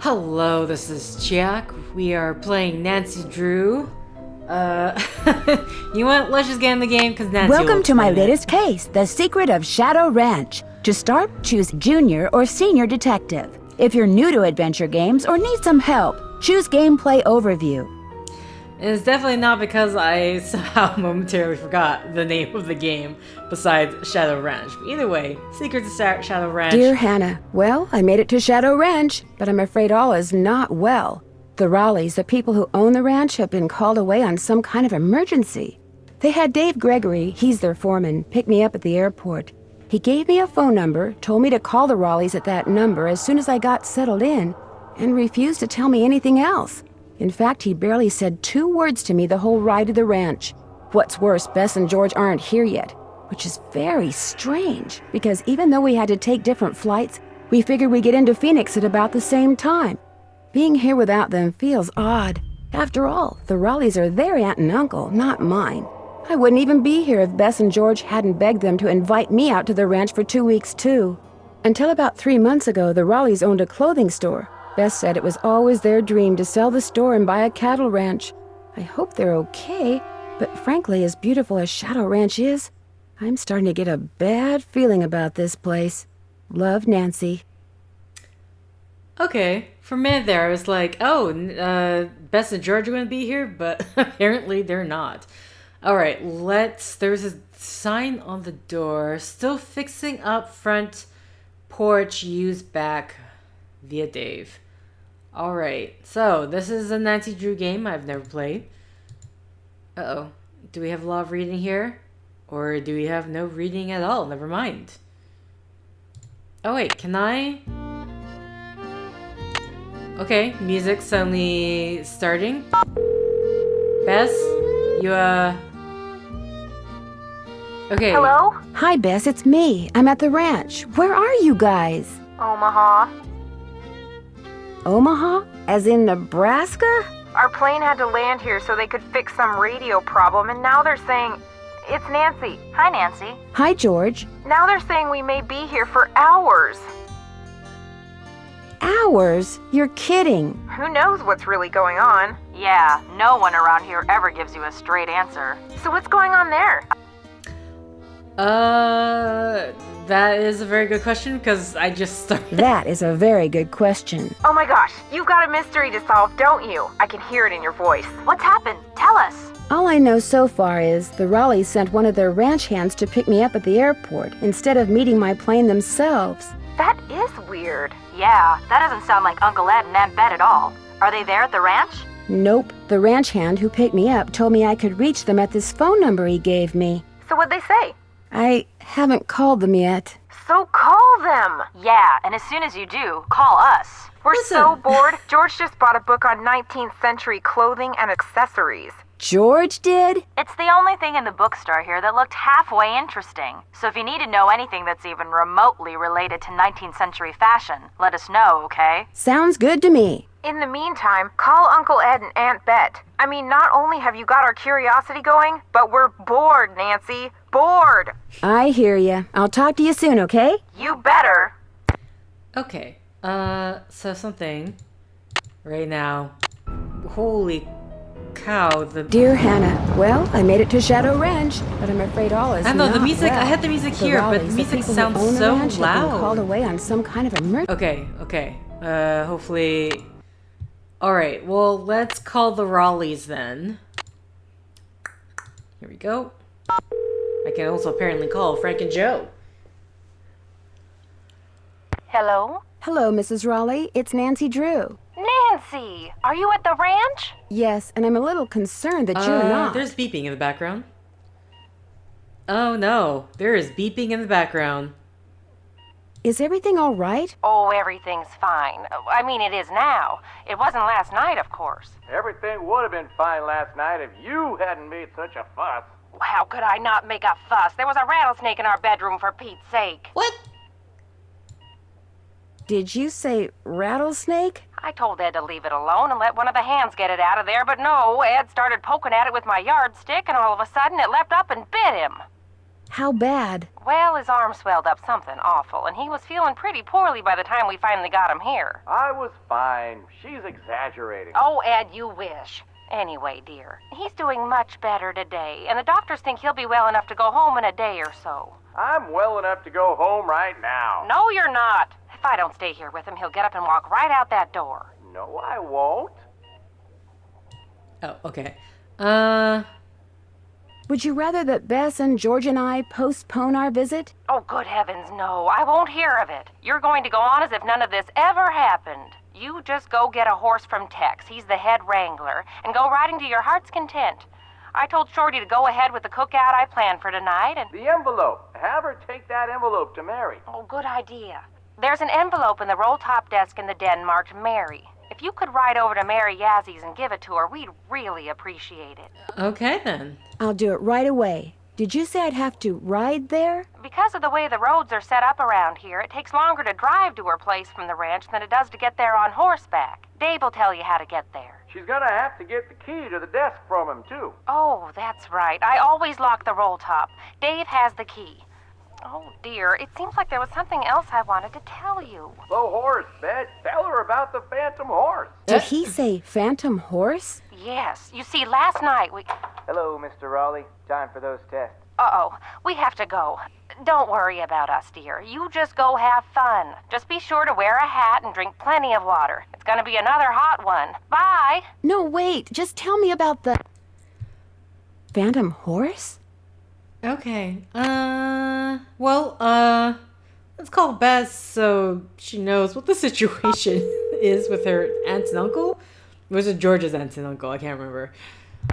Hello, this is Chiak. We are playing Nancy Drew. You know what? Let's just get in the game because Nancy. Welcome to my latest case, The Secret of Shadow Ranch. To start, choose Junior or Senior Detective. If you're new to adventure games or need some help, choose Gameplay Overview. It's definitely not because I somehow momentarily forgot the name of the game besides Shadow Ranch. But either way, Secret to Shadow Ranch. Dear Hannah, well, I made it to Shadow Ranch, but I'm afraid all is not well. The Raleighs, the people who own the ranch, have been called away on some kind of emergency. They had Dave Gregory, he's their foreman, pick me up at the airport. He gave me a phone number, told me to call the Raleighs at that number as soon as I got settled in, and refused to tell me anything else. In fact, he barely said 2 words to me the whole ride to the ranch. What's worse, Bess and George aren't here yet, which is very strange, because even though we had to take different flights, we figured we'd get into Phoenix at about the same time. Being here without them feels odd. After all, the Raleighs are their aunt and uncle, not mine. I wouldn't even be here if Bess and George hadn't begged them to invite me out to the ranch for 2 weeks, too. Until about 3 months ago, the Raleighs owned a clothing store. Beth said it was always their dream to sell the store and buy a cattle ranch. I hope they're okay, but frankly, as beautiful as Shadow Ranch is, I'm starting to get a bad feeling about this place. Love, Nancy. Okay, for a minute there, I was like, oh, Bess and George are going to be here, but apparently they're not. Alright, there's a sign on the door, still fixing up front porch, used back via Dave. Alright, so this is a Nancy Drew game I've never played. Uh-oh, do we have a lot of reading here? Or do we have no reading at all? Never mind. Oh wait, can I? Okay, music suddenly starting. Bess, you, okay. Hello? Hi, Bess, it's me. I'm at the ranch. Where are you guys? Omaha. Omaha? As in Nebraska? Our plane had to land here so they could fix some radio problem, and now they're saying... It's Nancy. Hi, Nancy. Hi, George. Now they're saying we may be here for hours. Hours? You're kidding. Who knows what's really going on? Yeah, no one around here ever gives you a straight answer. So what's going on there? That is a very good question because I just started. That is a very good question. Oh my gosh, you've got a mystery to solve, don't you? I can hear it in your voice. What's happened? Tell us. All I know so far is the Raleighs sent one of their ranch hands to pick me up at the airport instead of meeting my plane themselves. That is weird. Yeah, that doesn't sound like Uncle Ed and Aunt Bet at all. Are they there at the ranch? Nope. The ranch hand who picked me up told me I could reach them at this phone number he gave me. So what'd they say? I haven't called them yet. So call them! Yeah, and as soon as you do, call us. We're so bored. George just bought a book on 19th century clothing and accessories. George did? It's the only thing in the bookstore here that looked halfway interesting. So if you need to know anything that's even remotely related to 19th century fashion, let us know, okay? Sounds good to me. In the meantime, call Uncle Ed and Aunt Bet. I mean, not only have you got our curiosity going, but we're bored, Nancy. Bored! I hear ya. I'll talk to you soon, okay? You better! Okay, so something right now. Holy cow, Dear Hannah, well, I made it to Shadow Ranch, but I'm afraid all is I know, the not music, well. I had the music The here, but Raleighs, the music people who sounds own the so ranch, have been loud. called away on some kind of emergency. Okay, hopefully... Alright, well, let's call the Raleighs then. Here we go. I can also apparently call Frank and Joe. Hello? Hello, Mrs. Raleigh. It's Nancy Drew. Nancy! Are you at the ranch? Yes, and I'm a little concerned that you're not. There's beeping in the background. Oh no, there is beeping in the background. Is everything all right? Oh, everything's fine. I mean, it is now. It wasn't last night, of course. Everything would have been fine last night if you hadn't made such a fuss. How could I not make a fuss? There was a rattlesnake in our bedroom, for Pete's sake. What? Did you say rattlesnake? I told Ed to leave it alone and let one of the hands get it out of there, but no, Ed started poking at it with my yardstick, and all of a sudden it leapt up and bit him. How bad? Well, his arm swelled up something awful, and he was feeling pretty poorly by the time we finally got him here. I was fine. She's exaggerating. Oh, Ed, you wish. Anyway, dear, he's doing much better today, and the doctors think he'll be well enough to go home in a day or so. I'm well enough to go home right now. No, you're not. If I don't stay here with him, he'll get up and walk right out that door. No, I won't. Oh, okay. Would you rather that Bess and George and I postpone our visit? Oh, good heavens, no. I won't hear of it. You're going to go on as if none of this ever happened. You just go get a horse from Tex. He's the head wrangler. And go riding to your heart's content. I told Shorty to go ahead with the cookout I planned for tonight, and... The envelope. Have her take that envelope to Mary. Oh, good idea. There's an envelope in the roll-top desk in the den marked Mary. If you could ride over to Mary Yazzy's and give it to her, we'd really appreciate it. Okay, then. I'll do it right away. Did you say I'd have to ride there? Because of the way the roads are set up around here, it takes longer to drive to her place from the ranch than it does to get there on horseback. Dave will tell you how to get there. She's gonna have to get the key to the desk from him, too. Oh, that's right. I always lock the roll top. Dave has the key. Oh, dear. It seems like there was something else I wanted to tell you. The horse, Beth. Tell her about the phantom horse. Did he say phantom horse? Yes. You see, last night we... Hello, Mr. Raleigh. Time for those tests. Uh-oh. We have to go. Don't worry about us, dear. You just go have fun. Just be sure to wear a hat and drink plenty of water. It's gonna be another hot one. Bye! No, wait. Just tell me about the... Phantom horse? Okay. Let's call Beth so she knows what the situation is with her aunt and uncle. Was it George's aunt and uncle? I can't remember.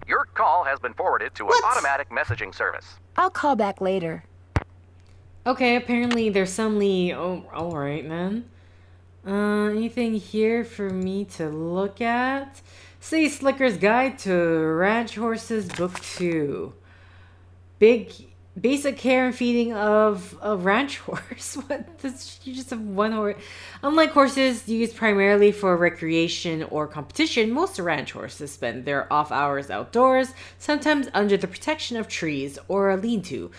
Your call has been forwarded to an automatic messaging service. I'll call back later. Okay, apparently there's suddenly... Oh, alright, man. Anything here for me to look at? City Slicker's Guide to Ranch Horses, Book 2. Basic care and feeding of a ranch horse. What? You just have one horse. Unlike horses used primarily for recreation or competition, most ranch horses spend their off hours outdoors, sometimes under the protection of trees or a lean-to,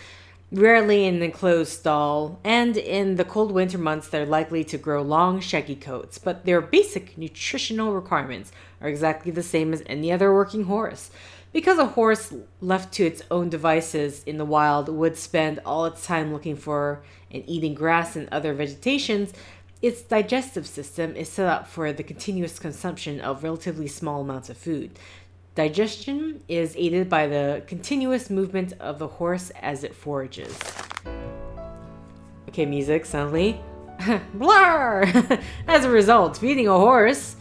rarely in an enclosed stall, and in the cold winter months they're likely to grow long, shaggy coats, but their basic nutritional requirements are exactly the same as any other working horse. Because a horse left to its own devices in the wild would spend all its time looking for and eating grass and other vegetations, its digestive system is set up for the continuous consumption of relatively small amounts of food. Digestion is aided by the continuous movement of the horse as it forages. Okay, music, suddenly. Blar! As a result, feeding a horse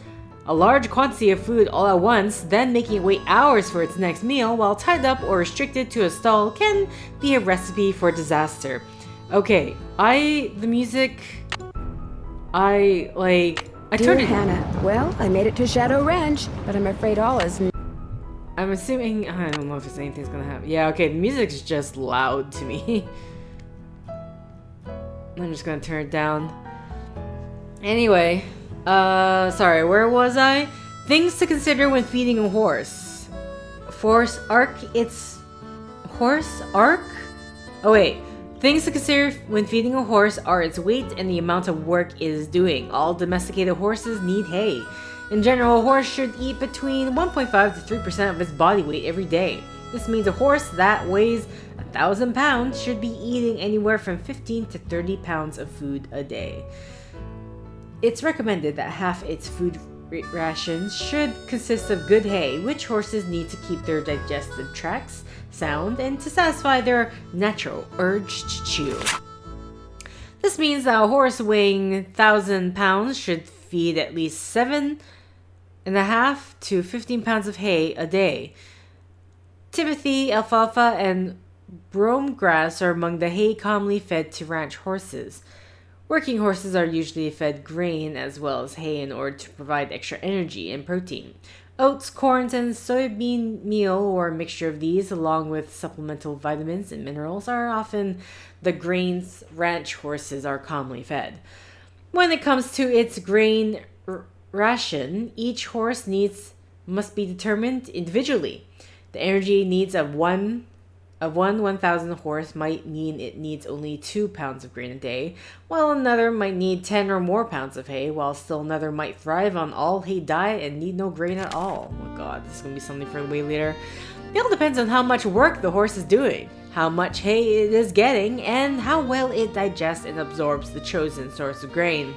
a large quantity of food all at once, then making it wait hours for its next meal while tied up or restricted to a stall can be a recipe for disaster. Okay, I turned Dear it. Hannah, well, I made it to Shadow Ranch, but I'm afraid all is... I'm assuming, I don't know if anything's gonna happen. Yeah, okay, the music's just loud to me. I'm just gonna turn it down. Anyway, sorry, where was I? Things to consider when feeding a horse. Horse arc, it's... Horse arc? Oh wait. Things to consider when feeding a horse are its weight and the amount of work it is doing. All domesticated horses need hay. In general, a horse should eat between 1.5 to 3% of its body weight every day. This means a horse that weighs 1,000 pounds should be eating anywhere from 15 to 30 pounds of food a day. It's recommended that half its food rations should consist of good hay, which horses need to keep their digestive tracts sound and to satisfy their natural urge to chew. This means that a horse weighing 1,000 pounds should feed at least 7.5 to 15 pounds of hay a day. Timothy, alfalfa, and brome grass are among the hay commonly fed to ranch horses. Working horses are usually fed grain as well as hay in order to provide extra energy and protein. Oats, corns, and soybean meal or a mixture of these, along with supplemental vitamins and minerals, are often the grains ranch horses are commonly fed. When it comes to its grain ration, each horse needs must be determined individually. The energy needs of one A 1,000 horse might mean it needs only 2 pounds of grain a day, while another might need 10 or more pounds of hay, while still another might thrive on all hay diet and need no grain at all. Oh my god, this is going to be something for way later. It all depends on how much work the horse is doing, how much hay it is getting, and how well it digests and absorbs the chosen source of grain.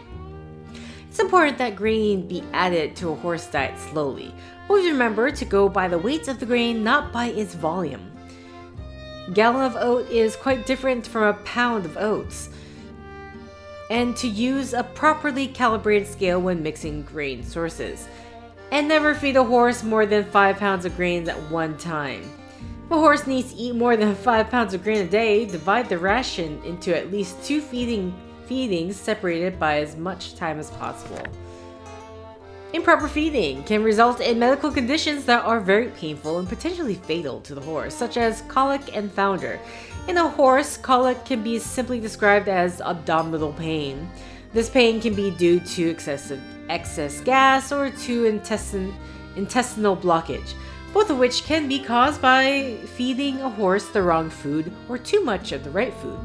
It's important that grain be added to a horse diet slowly. Always remember to go by the weight of the grain, not by its volume. Gallon of oat is quite different from a pound of oats. And to use a properly calibrated scale when mixing grain sources. And never feed a horse more than 5 pounds of grains at one time. If a horse needs to eat more than 5 pounds of grain a day, divide the ration into at least 2 feedings separated by as much time as possible. Improper feeding can result in medical conditions that are very painful and potentially fatal to the horse, such as colic and founder. In a horse, colic can be simply described as abdominal pain. This pain can be due to excess gas or to intestinal blockage, both of which can be caused by feeding a horse the wrong food or too much of the right food.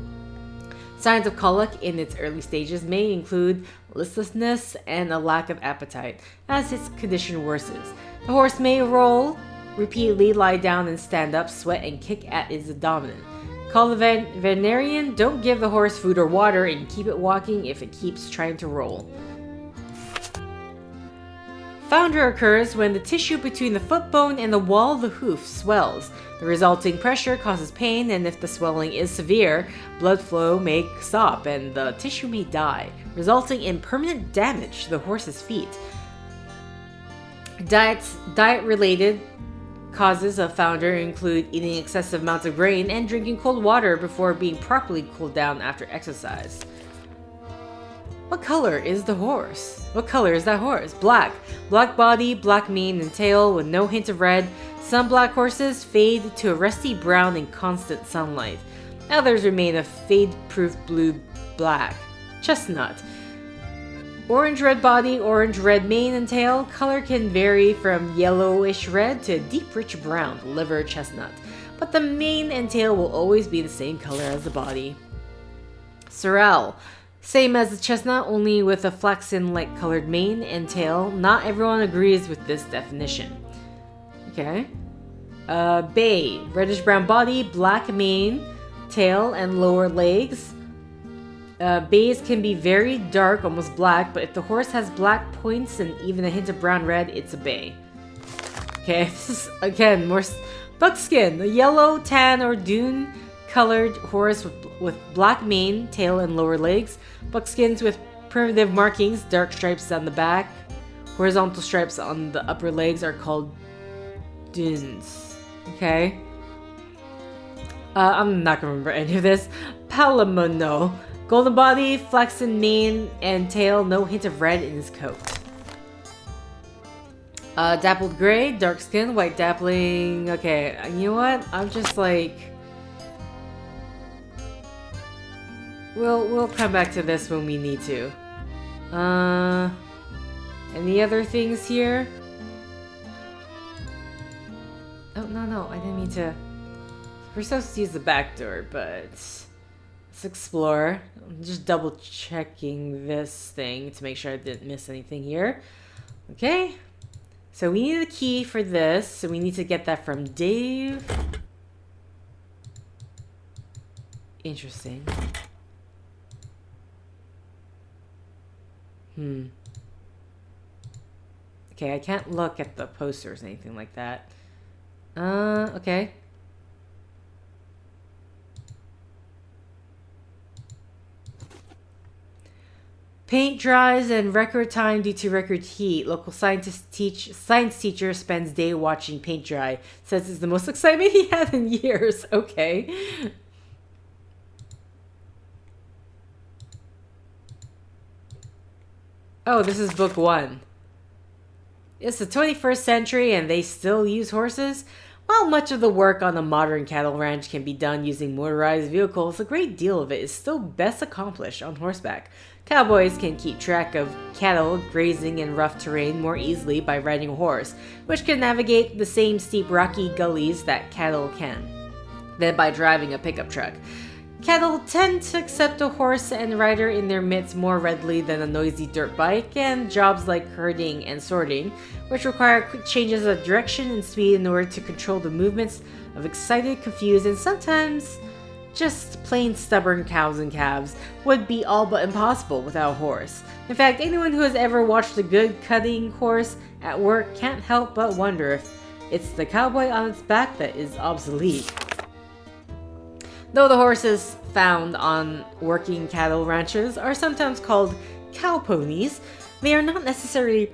Signs of colic in its early stages may include listlessness and a lack of appetite as its condition worsens. The horse may roll, repeatedly lie down and stand up, sweat, and kick at its abdomen. Call the veterinarian, don't give the horse food or water, and keep it walking if it keeps trying to roll. Founder occurs when the tissue between the foot bone and the wall of the hoof swells. The resulting pressure causes pain, and if the swelling is severe, blood flow may stop and the tissue may die, resulting in permanent damage to the horse's feet. Diet-related causes of founder include eating excessive amounts of grain and drinking cold water before being properly cooled down after exercise. What color is the horse? What color is that horse? Black. Black body, black mane and tail with no hint of red. Some black horses fade to a rusty brown in constant sunlight. Others remain a fade-proof blue-black. Chestnut. Orange-red body, orange-red mane and tail. Color can vary from yellowish red to deep rich brown, liver chestnut. But the mane and tail will always be the same color as the body. Sorrel. Same as the chestnut, only with a flaxen-like colored mane and tail. Not everyone agrees with this definition. Okay. Bay. Reddish-brown body, black mane, tail, and lower legs. Bays can be very dark, almost black, but if the horse has black points and even a hint of brown-red, it's a bay. Okay, this is, again, more buckskin. A yellow, tan, or dune-colored horse with black mane, tail, and lower legs. Buckskins with primitive markings, dark stripes on the back. Horizontal stripes on the upper legs are called dunes. Okay? I'm not gonna remember any of this. Palamono. Golden body, flaxen mane and tail, no hint of red in his coat. Dappled gray, dark skin, white dappling. Okay, you know what? I'm just like... We'll come back to this when we need to. Any other things here? Oh, no, I didn't mean to... We're supposed to use the back door, but... Let's explore. I'm just double checking this thing to make sure I didn't miss anything here. Okay. So we need a key for this, so we need to get that from Dave. Interesting. Okay, I can't look at the posters or anything like that. Okay. Paint dries in record time due to record heat. Local science teacher spends day watching paint dry. Says it's the most excitement he had in years. Okay. Oh, this is book 1. It's the 21st century and they still use horses? While much of the work on a modern cattle ranch can be done using motorized vehicles, a great deal of it is still best accomplished on horseback. Cowboys can keep track of cattle grazing in rough terrain more easily by riding a horse, which can navigate the same steep rocky gullies that cattle can. than by driving a pickup truck. Cattle tend to accept a horse and rider in their midst more readily than a noisy dirt bike, and jobs like herding and sorting, which require quick changes of direction and speed in order to control the movements of excited, confused, and sometimes just plain stubborn cows and calves, would be all but impossible without a horse. In fact, anyone who has ever watched a good cutting horse at work can't help but wonder if it's the cowboy on its back that is obsolete. Though the horses found on working cattle ranches are sometimes called cow ponies, they are not necessarily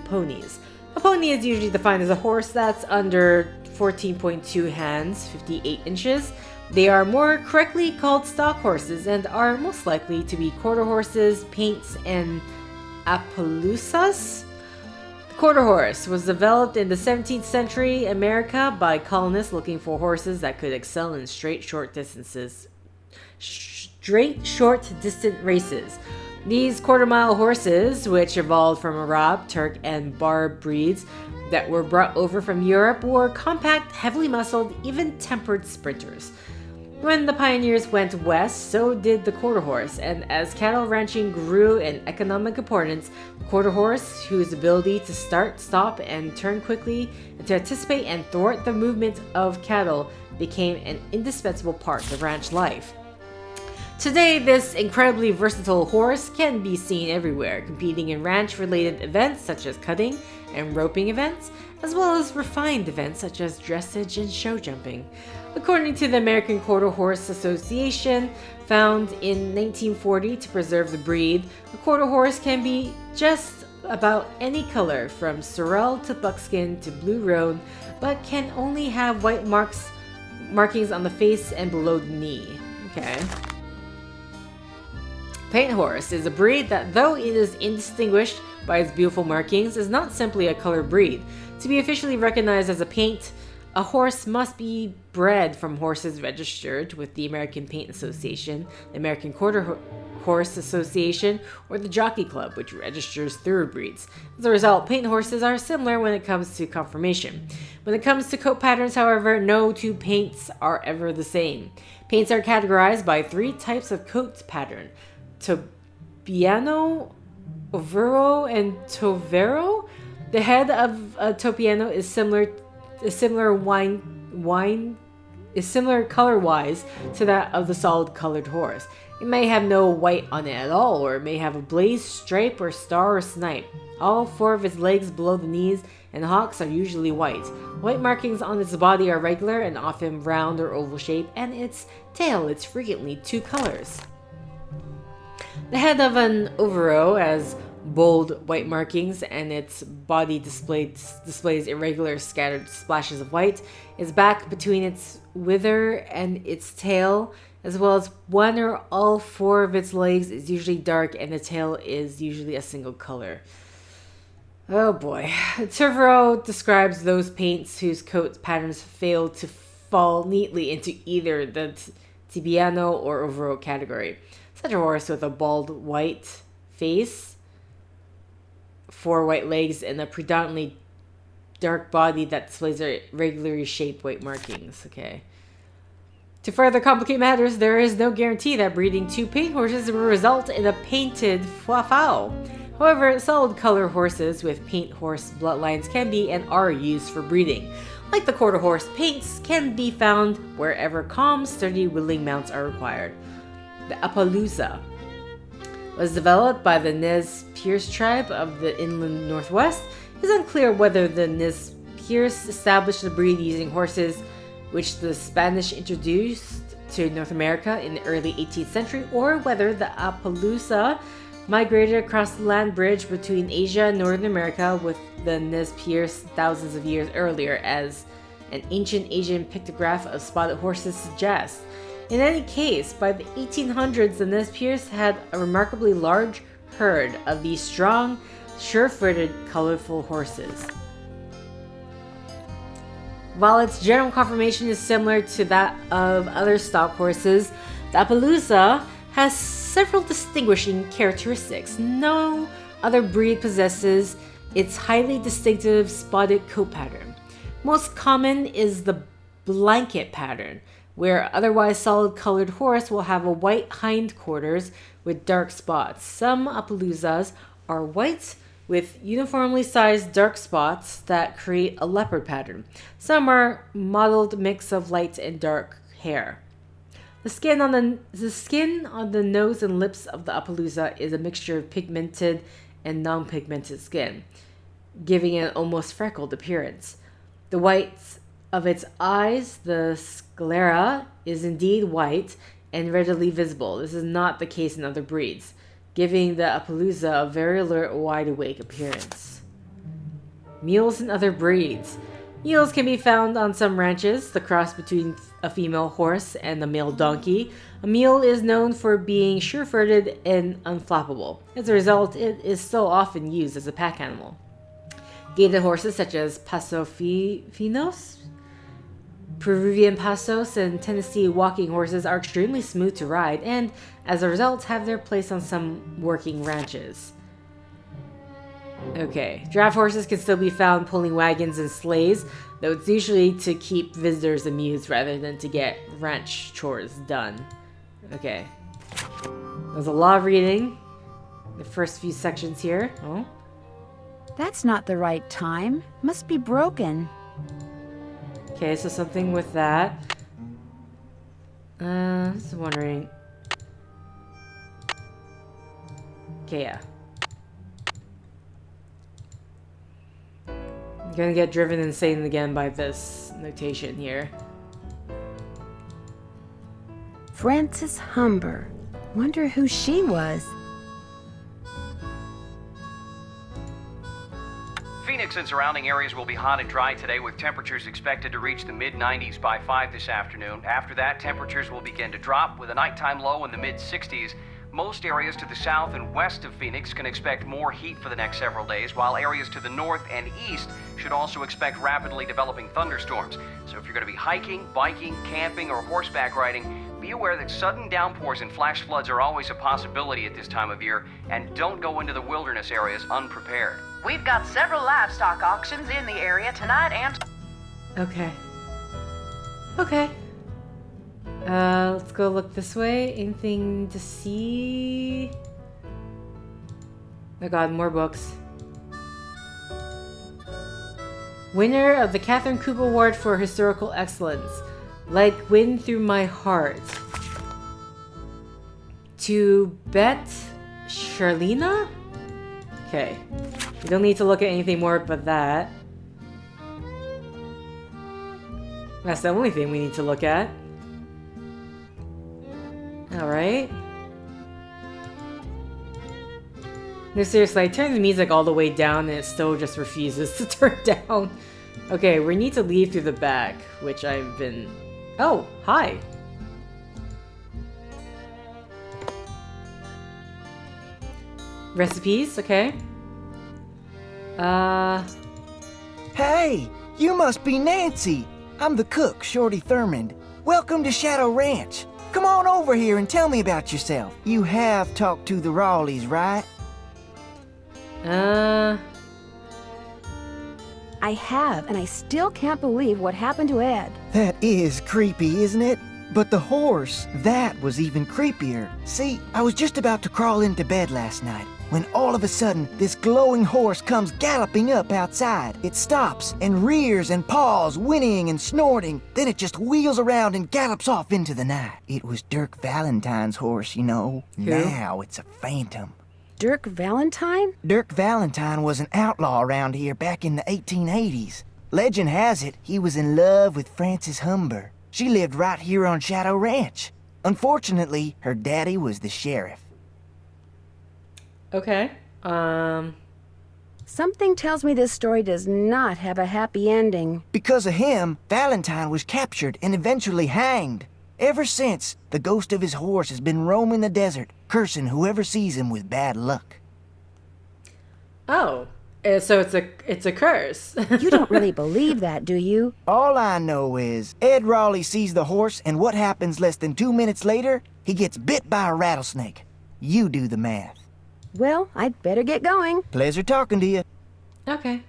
ponies. A pony is usually defined as a horse that's under 14.2 hands, 58 inches. They are more correctly called stock horses and are most likely to be quarter horses, paints, and Appaloosas. The quarter horse was developed in the 17th century America by colonists looking for horses that could excel in straight short distance races. These quarter-mile horses, which evolved from Arab, Turk, and Bar breeds that were brought over from Europe, were compact, heavily muscled, even-tempered sprinters. When the pioneers went west, so did the quarter horse, and as cattle ranching grew in economic importance, the quarter horse, whose ability to start, stop, and turn quickly, and to anticipate and thwart the movement of cattle, became an indispensable part of ranch life. Today, this incredibly versatile horse can be seen everywhere, competing in ranch-related events such as cutting and roping events, as well as refined events such as dressage and show jumping. According to the American Quarter Horse Association, found in 1940 to preserve the breed, a quarter horse can be just about any color from sorrel to buckskin to blue roan, but can only have white markings on the face and below the knee. Okay. Paint horse is a breed that, though it is indistinguished by its beautiful markings, is not simply a color breed. To be officially recognized as a paint, a horse must be bred from horses registered with the American Paint Association, the American Quarter Horse Association, or the Jockey Club, which registers thoroughbreds. As a result, paint horses are similar when it comes to conformation. When it comes to coat patterns, however, no two paints are ever the same. Paints are categorized by three types of coat pattern: Topiano, Overo, and Tovero. The head of a Topiano is similar color-wise to that of the solid-colored horse. It may have no white on it at all, or it may have a blaze, stripe, or star or snipe. All four of its legs below the knees and hocks are usually white. White markings on its body are regular and often round or oval shape, and its tail is frequently two colors. The head of an Overo has bold white markings, and its body displays irregular scattered splashes of white. Its back between its wither and its tail, as well as one or all four of its legs, is usually dark, and the tail is usually a single color. Oh boy. Tovero describes those paints whose coat patterns fail to fall neatly into either the Tibiano or Overo category. Such a horse with a bald white face, four white legs, and a predominantly dark body that displays irregularly shaped white markings. Okay. To further complicate matters, there is no guarantee that breeding two paint horses will result in a painted foifao. However, solid color horses with paint horse bloodlines can be and are used for breeding. Like the quarter horse, paints can be found wherever calm, sturdy, willing mounts are required. The Appaloosa was developed by the Nez Perce tribe of the inland northwest. It is unclear whether the Nez Perce established the breed using horses which the Spanish introduced to North America in the early 18th century, or whether the Appaloosa migrated across the land bridge between Asia and Northern America with the Nez Perce thousands of years earlier, as an ancient Asian pictograph of spotted horses suggests. In any case, by the 1800s, the Nez Perce had a remarkably large herd of these strong, sure-footed, colorful horses. While its general conformation is similar to that of other stock horses, the Appaloosa has several distinguishing characteristics. No other breed possesses its highly distinctive spotted coat pattern. Most common is the blanket pattern, where otherwise solid colored horse will have a white hindquarters with dark spots. Some Appaloozas are white with uniformly sized dark spots that create a leopard pattern. Some are mottled mix of light and dark hair. The skin on the nose and lips of the Appaloosa is a mixture of pigmented and non-pigmented skin, giving an almost freckled appearance. The whites of its eyes, the sclera, is indeed white and readily visible. This is not the case in other breeds, giving the Appaloosa a very alert, wide-awake appearance. Mules and other breeds. Mules can be found on some ranches, the cross between a female horse and a male donkey. A mule is known for being sure-footed and unflappable. As a result, it is so often used as a pack animal. Gaited horses such as Paso Finos, Peruvian Pasos, and Tennessee walking horses are extremely smooth to ride and, as a result, have their place on some working ranches. Okay, draft horses can still be found pulling wagons and sleighs, though it's usually to keep visitors amused rather than to get ranch chores done. Okay. There's a lot of reading. The first few sections here. Oh. That's not the right time. Must be broken. Okay, so something with that. Just wondering. Okay, yeah. I'm gonna get driven insane again by this notation here. Frances Humber. Wonder who she was. Phoenix and surrounding areas will be hot and dry today, with temperatures expected to reach the mid-90s by 5 this afternoon. After that, temperatures will begin to drop, with a nighttime low in the mid-60s. Most areas to the south and west of Phoenix can expect more heat for the next several days, while areas to the north and east should also expect rapidly developing thunderstorms. So if you're going to be hiking, biking, camping, or horseback riding, be aware that sudden downpours and flash floods are always a possibility at this time of year, and don't go into the wilderness areas unprepared. We've got several livestock auctions in the area tonight and... Okay. Okay. Let's go look this way. Anything to see? Oh god, more books. Winner of the Catherine Cooper Award for Historical Excellence. Like Wind Through My Heart. To Beth Charlina? Okay. We don't need to look at anything more but that. That's the only thing we need to look at. Alright. No, seriously, I turned the music all the way down and it still just refuses to turn down. Okay, we need to leave through the back, which I've been... Oh, hi! Recipes, okay. Hey, you must be Nancy. I'm the cook, Shorty Thurmond. Welcome to Shadow Ranch. Come on over here and tell me about yourself. You have talked to the Rawleys, right? I have, and I still can't believe what happened to Ed. That is creepy, isn't it? But the horse, that was even creepier. See, I was just about to crawl into bed last night when all of a sudden this glowing horse comes galloping up outside. It stops and rears and paws, whinnying and snorting. Then it just wheels around and gallops off into the night. It was Dirk Valentine's horse, you know. Who? Now it's a phantom. Dirk Valentine? Dirk Valentine was an outlaw around here back in the 1880s. Legend has it he was in love with Frances Humber. She lived right here on Shadow Ranch. Unfortunately, her daddy was the sheriff. Okay. Something tells me this story does not have a happy ending. Because of him, Valentine was captured and eventually hanged. Ever since, the ghost of his horse has been roaming the desert, cursing whoever sees him with bad luck. Oh, so it's a curse. You don't really believe that, do you? All I know is, Ed Raleigh sees the horse, and what happens less than 2 minutes later? He gets bit by a rattlesnake. You do the math. Well, I'd better get going. Pleasure talking to you. Okay.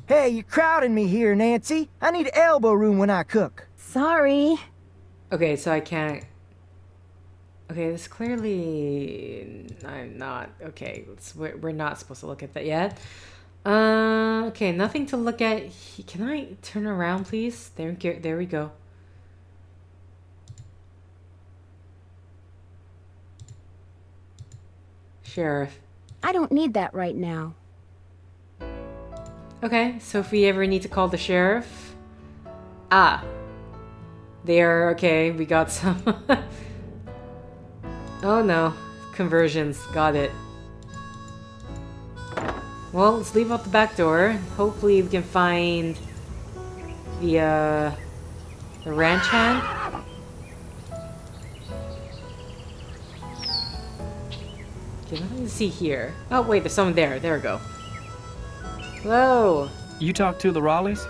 Hey, you're crowding me here, Nancy. I need elbow room when I cook. Sorry. Okay, so I can't... Okay, this clearly... I'm not... Okay, we're not supposed to look at that yet. Okay, nothing to look at. Can I turn around, please? There we go. Sheriff. I don't need that right now. Okay, so if we ever need to call the sheriff... Ah. There, okay, we got some... Oh no, conversions, got it. Well, let's leave out the back door. Hopefully we can find the ranch hand. Okay, nothing to see here. Oh wait, there's someone there. There we go. Hello. You talked to the Raleighs?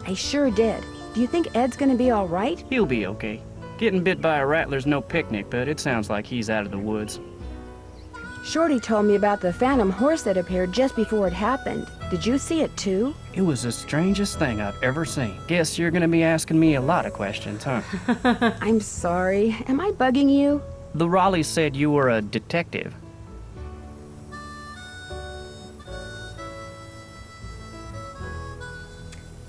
I sure did. Do you think Ed's gonna be all right? He'll be okay. Getting bit by a rattler's no picnic, but it sounds like he's out of the woods. Shorty told me about the phantom horse that appeared just before it happened. Did you see it too? It was the strangest thing I've ever seen. Guess you're gonna be asking me a lot of questions, huh? I'm sorry. Am I bugging you? The Raleighs said you were a detective.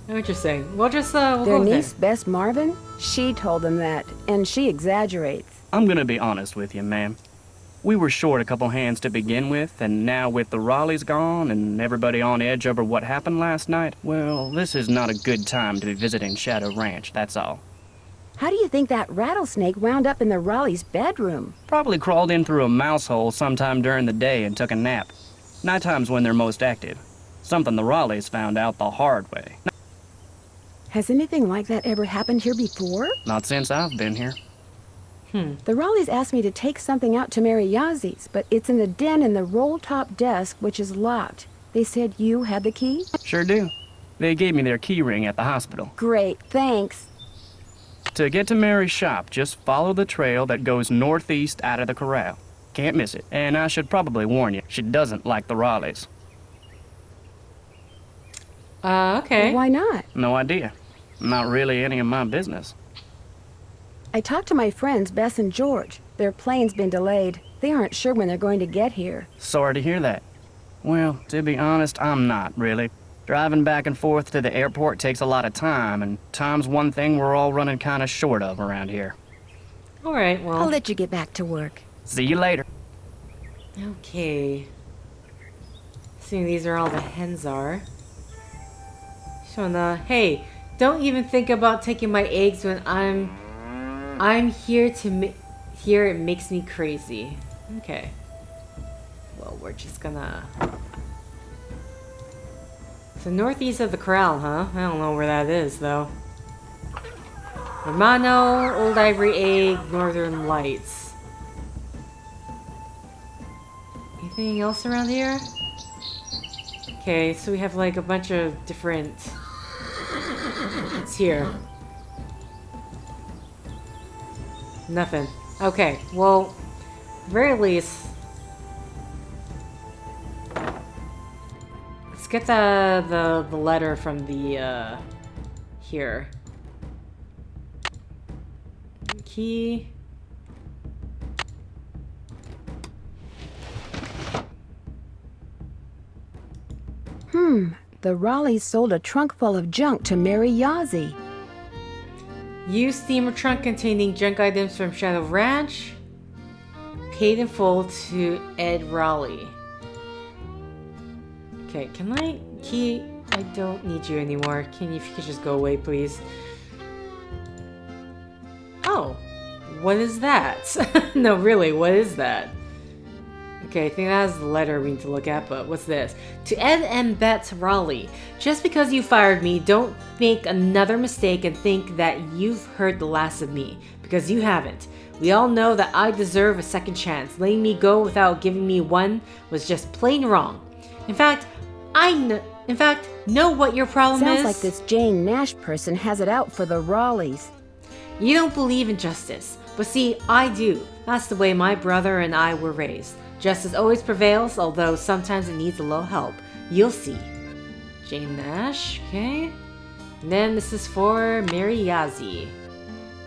Interesting. We'll just, we'll Their go with niece, Bess Marvin? She told them that, and she exaggerates. I'm gonna be honest with you, ma'am. We were short a couple hands to begin with, and now with the Raleighs gone and everybody on edge over what happened last night, well, this is not a good time to be visiting Shadow Ranch, that's all. How do you think that rattlesnake wound up in the Raleigh's bedroom? Probably crawled in through a mouse hole sometime during the day and took a nap. Nighttime's when they're most active. Something the Raleighs found out the hard way. Has anything like that ever happened here before? Not since I've been here. The Raleighs asked me to take something out to Mary Yazi's, but it's in the den in the roll-top desk, which is locked. They said you had the key? Sure do. They gave me their key ring at the hospital. Great, thanks. To get to Mary's shop, just follow the trail that goes northeast out of the corral. Can't miss it. And I should probably warn you, she doesn't like the Raleighs. Okay. Well, why not? No idea. Not really any of my business. I talked to my friends, Bess and George. Their plane's been delayed. They aren't sure when they're going to get here. Sorry to hear that. Well, to be honest, I'm not, really. Driving back and forth to the airport takes a lot of time, and time's one thing we're all running kind of short of around here. Alright, well... I'll let you get back to work. See you later. Okay. Assuming these are all the hens are. Shona, hey, don't even think about taking my eggs when I'm here to here it makes me crazy. Okay. Well, we're just gonna... So northeast of the corral, huh? I don't know where that is, though. Romano, Old Ivory Egg, Northern Lights. Anything else around here? Okay, so we have like a bunch of different... What's here? Nothing. Okay, well, very least... Let's get the letter from the, here. Key. The Raleighs sold a trunk full of junk to Mary Yazi. Used steamer trunk containing junk items from Shadow Ranch. Paid in full to Ed Raleigh. Okay, can I... Key... I don't need you anymore. If you could just go away, please. Oh. What is that? No, really, what is that? Okay, I think that's the letter we need to look at, but what's this? To Ed and Beth Raleigh, just because you fired me, don't make another mistake and think that you've heard the last of me, because you haven't. We all know that I deserve a second chance. Letting me go without giving me one was just plain wrong. In fact, know what your problem is? Sounds like this Jane Nash person has it out for the Raleighs. You don't believe in justice, but see, I do. That's the way my brother and I were raised. Justice always prevails, although sometimes it needs a little help. You'll see. Jane Nash, okay. And then this is for Mariazi.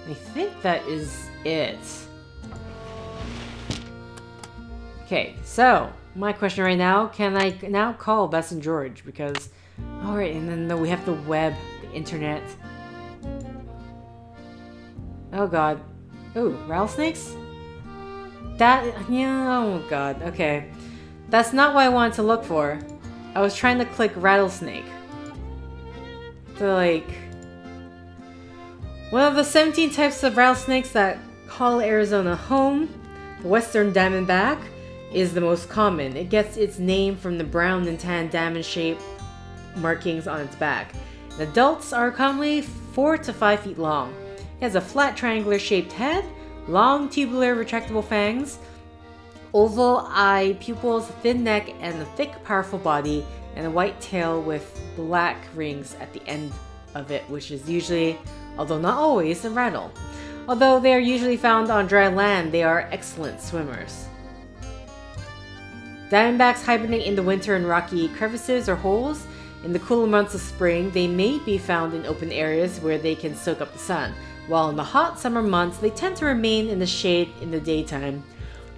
I think that is it. Okay, so my question right now, can I now call Bess and George? Because, alright, and then we have the web, the internet. Oh god. Ooh, rattlesnakes? That, yeah, oh god, okay. That's not what I wanted to look for. I was trying to click rattlesnake. So like, one of the 17 types of rattlesnakes that call Arizona home, the western diamondback, is the most common. It gets its name from the brown and tan diamond-shaped markings on its back. And adults are commonly 4 to 5 feet long. It has a flat triangular-shaped head, long tubular retractable fangs, oval eye pupils, thin neck, and a thick, powerful body, and a white tail with black rings at the end of it, which is usually, although not always, a rattle. Although they are usually found on dry land, they are excellent swimmers. Diamondbacks hibernate in the winter in rocky crevices or holes. In the cooler months of spring, they may be found in open areas where they can soak up the sun, while in the hot summer months, they tend to remain in the shade in the daytime,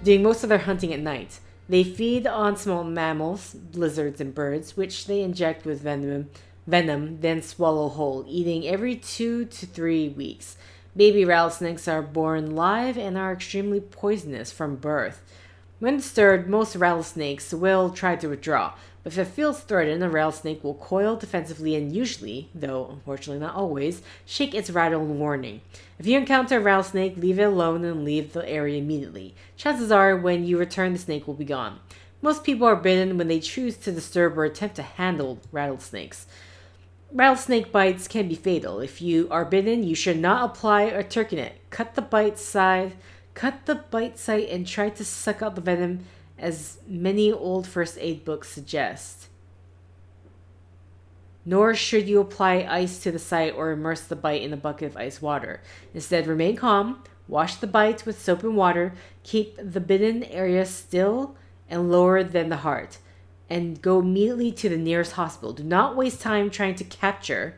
doing most of their hunting at night. They feed on small mammals, lizards, and birds, which they inject with venom, then swallow whole, eating every 2 to 3 weeks. Baby rattlesnakes are born live and are extremely poisonous from birth. When disturbed, most rattlesnakes will try to withdraw, but if it feels threatened, a rattlesnake will coil defensively and usually, though unfortunately not always, shake its rattle in warning. If you encounter a rattlesnake, leave it alone and leave the area immediately. Chances are, when you return, the snake will be gone. Most people are bitten when they choose to disturb or attempt to handle rattlesnakes. Rattlesnake bites can be fatal. If you are bitten, you should not apply a tourniquet. Cut the bite site and try to suck out the venom, as many old first aid books suggest. Nor should you apply ice to the site or immerse the bite in a bucket of ice water. Instead, remain calm, wash the bite with soap and water, keep the bitten area still and lower than the heart, and go immediately to the nearest hospital. Do not waste time trying to capture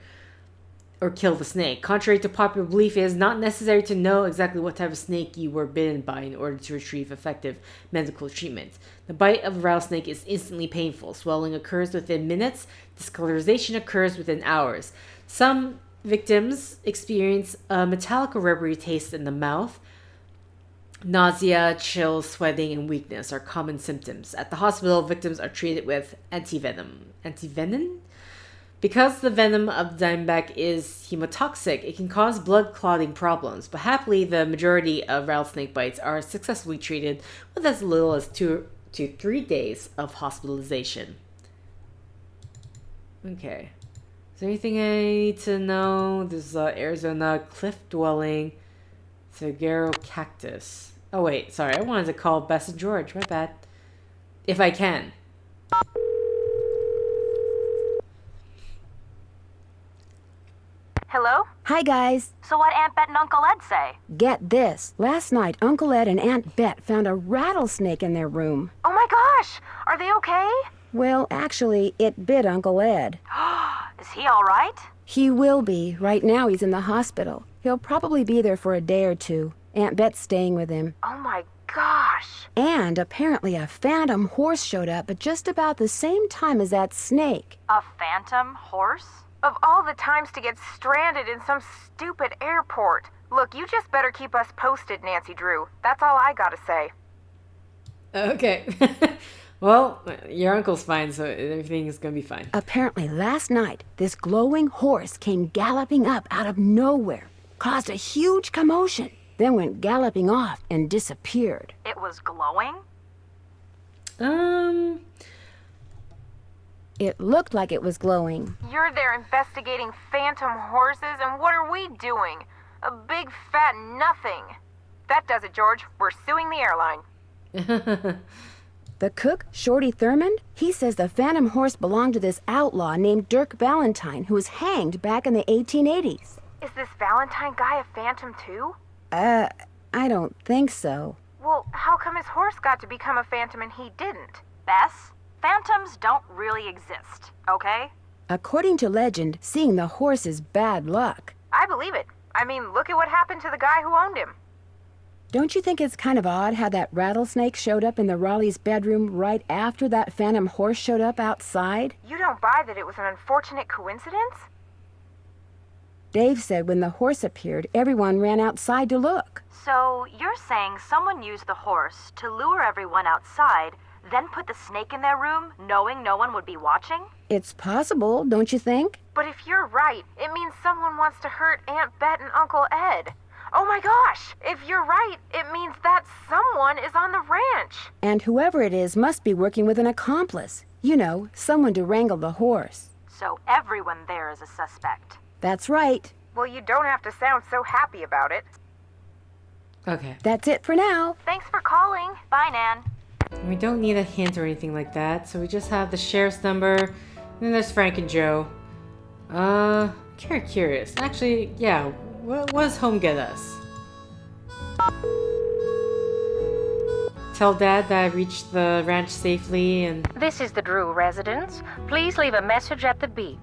or kill the snake. Contrary to popular belief, it is not necessary to know exactly what type of snake you were bitten by in order to retrieve effective medical treatment. The bite of a rattlesnake is instantly painful. Swelling occurs within minutes. Discolorization occurs within hours. Some victims experience a metallic or rubbery taste in the mouth. Nausea, chills, sweating, and weakness are common symptoms. At the hospital, victims are treated with antivenin? Because the venom of the diamondback is hemotoxic, it can cause blood clotting problems, but happily the majority of rattlesnake bites are successfully treated with as little as 2 to 3 days of hospitalization. Okay. Is there anything I need to know? There's Arizona cliff-dwelling saguaro cactus. Oh wait, sorry, I wanted to call Bess and George, my bad. If I can. Hello? Hi, guys. So what Aunt Bet and Uncle Ed say? Get this. Last night, Uncle Ed and Aunt Bet found a rattlesnake in their room. Oh my gosh! Are they okay? Well, actually, it bit Uncle Ed. Is he alright? He will be. Right now, he's in the hospital. He'll probably be there for a day or two. Aunt Bet's staying with him. Oh my gosh! And apparently a phantom horse showed up at just about the same time as that snake. A phantom horse? Of all the times to get stranded in some stupid airport. Look, you just better keep us posted, Nancy Drew. That's all I gotta say. Okay. Well, your uncle's fine, so everything is gonna be fine. Apparently last night, this glowing horse came galloping up out of nowhere, caused a huge commotion, then went galloping off and disappeared. It was glowing? It looked like it was glowing. You're there investigating phantom horses, and what are we doing? A big fat nothing. That does it, George. We're suing the airline. The cook, Shorty Thurmond, he says the phantom horse belonged to this outlaw named Dirk Valentine, who was hanged back in the 1880s. Is this Valentine guy a phantom too? I don't think so. Well, how come his horse got to become a phantom and he didn't? Bess, phantoms don't really exist, okay? According to legend, seeing the horse is bad luck. I believe it. I mean, look at what happened to the guy who owned him. Don't you think it's kind of odd how that rattlesnake showed up in the Raleigh's bedroom right after that phantom horse showed up outside? You don't buy that it was an unfortunate coincidence? Dave said when the horse appeared, everyone ran outside to look. So you're saying someone used the horse to lure everyone outside, then put the snake in their room, knowing no one would be watching? It's possible, don't you think? But if you're right, it means someone wants to hurt Aunt Bet and Uncle Ed. Oh my gosh! If you're right, it means that someone is on the ranch. And whoever it is must be working with an accomplice. You know, someone to wrangle the horse. So everyone there is a suspect. That's right. Well, you don't have to sound so happy about it. Okay. That's it for now. Thanks for calling. Bye, Nan. We don't need a hint or anything like that, so we just have the sheriff's number, and then there's Frank and Joe. Curious. Actually, yeah, what does home get us? Tell Dad that I reached the ranch safely and... This is the Drew residence. Please leave a message at the beep.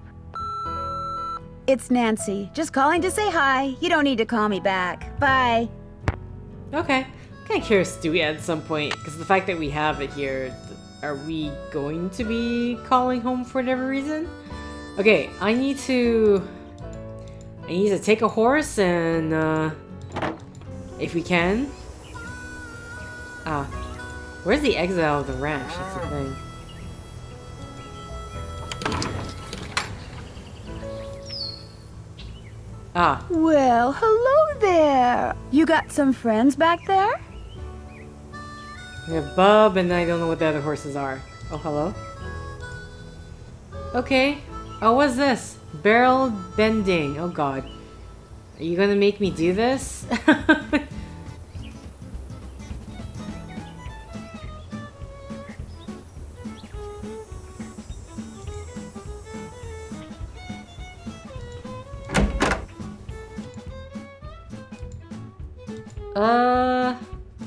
It's Nancy. Just calling to say hi. You don't need to call me back. Bye. Okay. Kind of curious, do we at some point? Because the fact that we have it here, are we going to be calling home for whatever reason? Okay, I need to take a horse and, if we can. Where's the exit out of the ranch? That's the thing. Well, hello there. You got some friends back there? We have Bub, and I don't know what the other horses are. Oh, hello? Okay. Oh, what's this? Barrel bending. Oh, God. Are you gonna make me do this?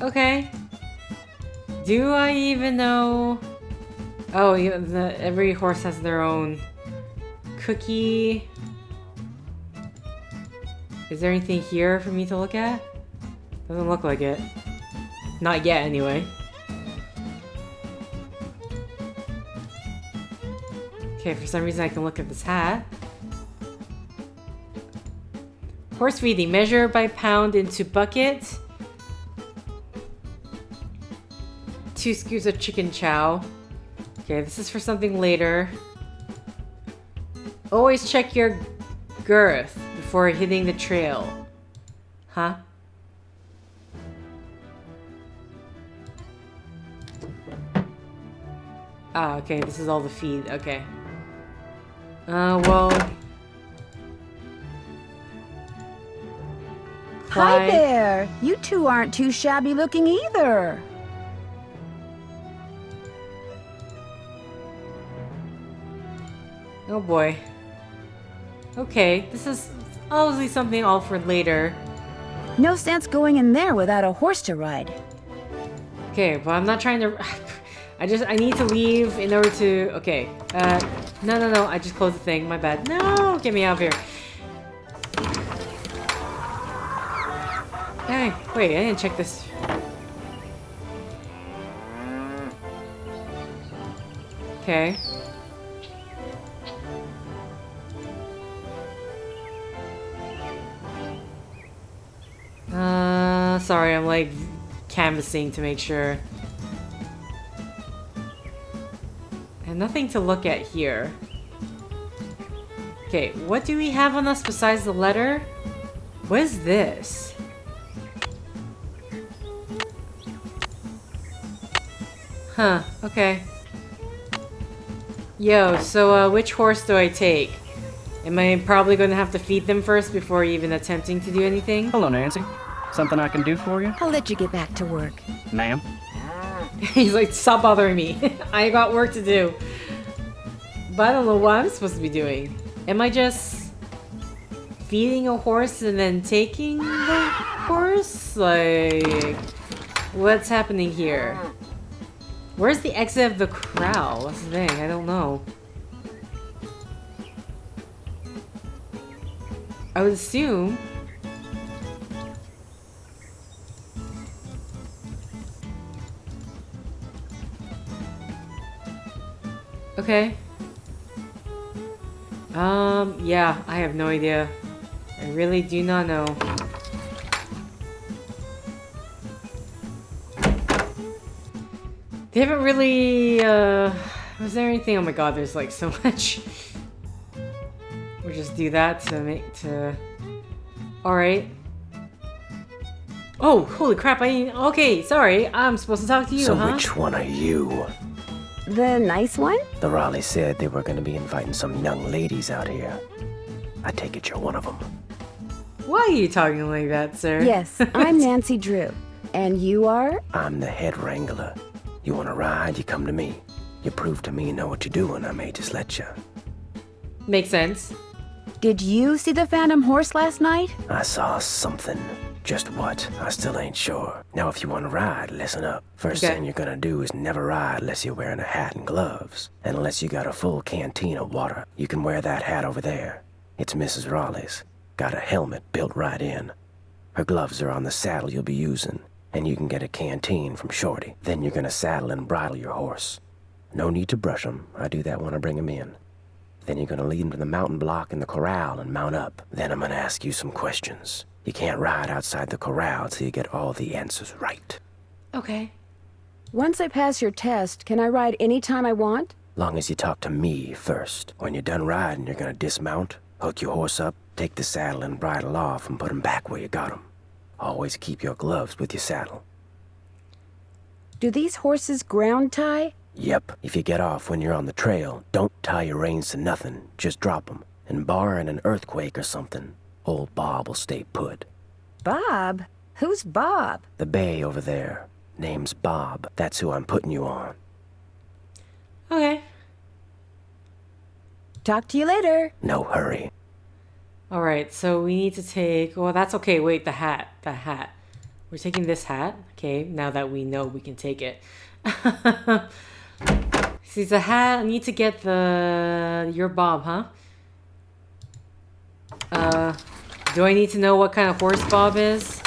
Okay. Do I even know? Oh, every horse has their own cookie. Is there anything here for me to look at? Doesn't look like it. Not yet, anyway. Okay, for some reason I can look at this hat. Horse feeding. Measure by pound into bucket. 2 scoops of chicken chow. Okay, this is for something later. Always check your girth before hitting the trail. Huh? Okay, this is all the feed. Okay. Well... Hi there. You two aren't too shabby looking either. Oh boy. Okay, this is obviously something all for later. No sense going in there without a horse to ride. Okay, but I'm not trying to... I need to leave in order to... Okay, no, I just closed the thing, my bad. No, get me out of here. Hey, wait, I didn't check this. Okay. Sorry, I'm like canvassing to make sure. And nothing to look at here. Okay, what do we have on us besides the letter? What is this? Huh, okay. Yo, so which horse do I take? Am I probably going to have to feed them first before even attempting to do anything? Hello, Nancy. Something I can do for you? I'll let you get back to work. Ma'am? He's like, stop bothering me. I got work to do. But I don't know what I'm supposed to be doing. Am I just feeding a horse and then taking the horse? Like, what's happening here? Where's the exit of the corral? That's the thing, I don't know. I would assume. Okay. Yeah, I have no idea. I really do not know. They haven't really, was there anything? Oh my god, there's like so much. We'll just do that Alright. Oh, holy crap, okay, sorry, I'm supposed to talk to you, So huh? which one are you? The nice one? The Raleigh said they were going to be inviting some young ladies out here. I take it you're one of them. Why are you talking like that, sir? Yes, I'm Nancy Drew. And you are? I'm the head wrangler. You want to ride, you come to me. You prove to me you know what you're doing, I may just let you. Makes sense. Did you see the Phantom Horse last night? I saw something. Just what? I still ain't sure. Now if you want to ride, listen up. First thing you're gonna do is never ride unless you're wearing a hat and gloves. And unless you got a full canteen of water. You can wear that hat over there. It's Mrs. Raleigh's. Got a helmet built right in. Her gloves are on the saddle you'll be using. And you can get a canteen from Shorty. Then you're gonna saddle and bridle your horse. No need to brush him. I do that when I bring him in. Then you're gonna lead him to the mountain block in the corral and mount up. Then I'm gonna ask you some questions. You can't ride outside the corral till you get all the answers right. Okay. Once I pass your test, can I ride any time I want? Long as you talk to me first. When you're done riding, you're gonna dismount, hook your horse up, take the saddle and bridle off and put him back where you got him. Always keep your gloves with your saddle. Do these horses ground tie? Yep. If you get off when you're on the trail, don't tie your reins to nothing. Just drop them. And barring an earthquake or something, old Bob will stay put. Bob? Who's Bob? The bay over there. Name's Bob. That's who I'm putting you on. Okay. Talk to you later. No hurry. Alright, so we need to take... Well, that's okay. Wait, the hat. The hat. We're taking this hat. Okay, now that we know we can take it. See, the hat... I need to get the... Your Bob, huh? Do I need to know what kind of horse Bob is?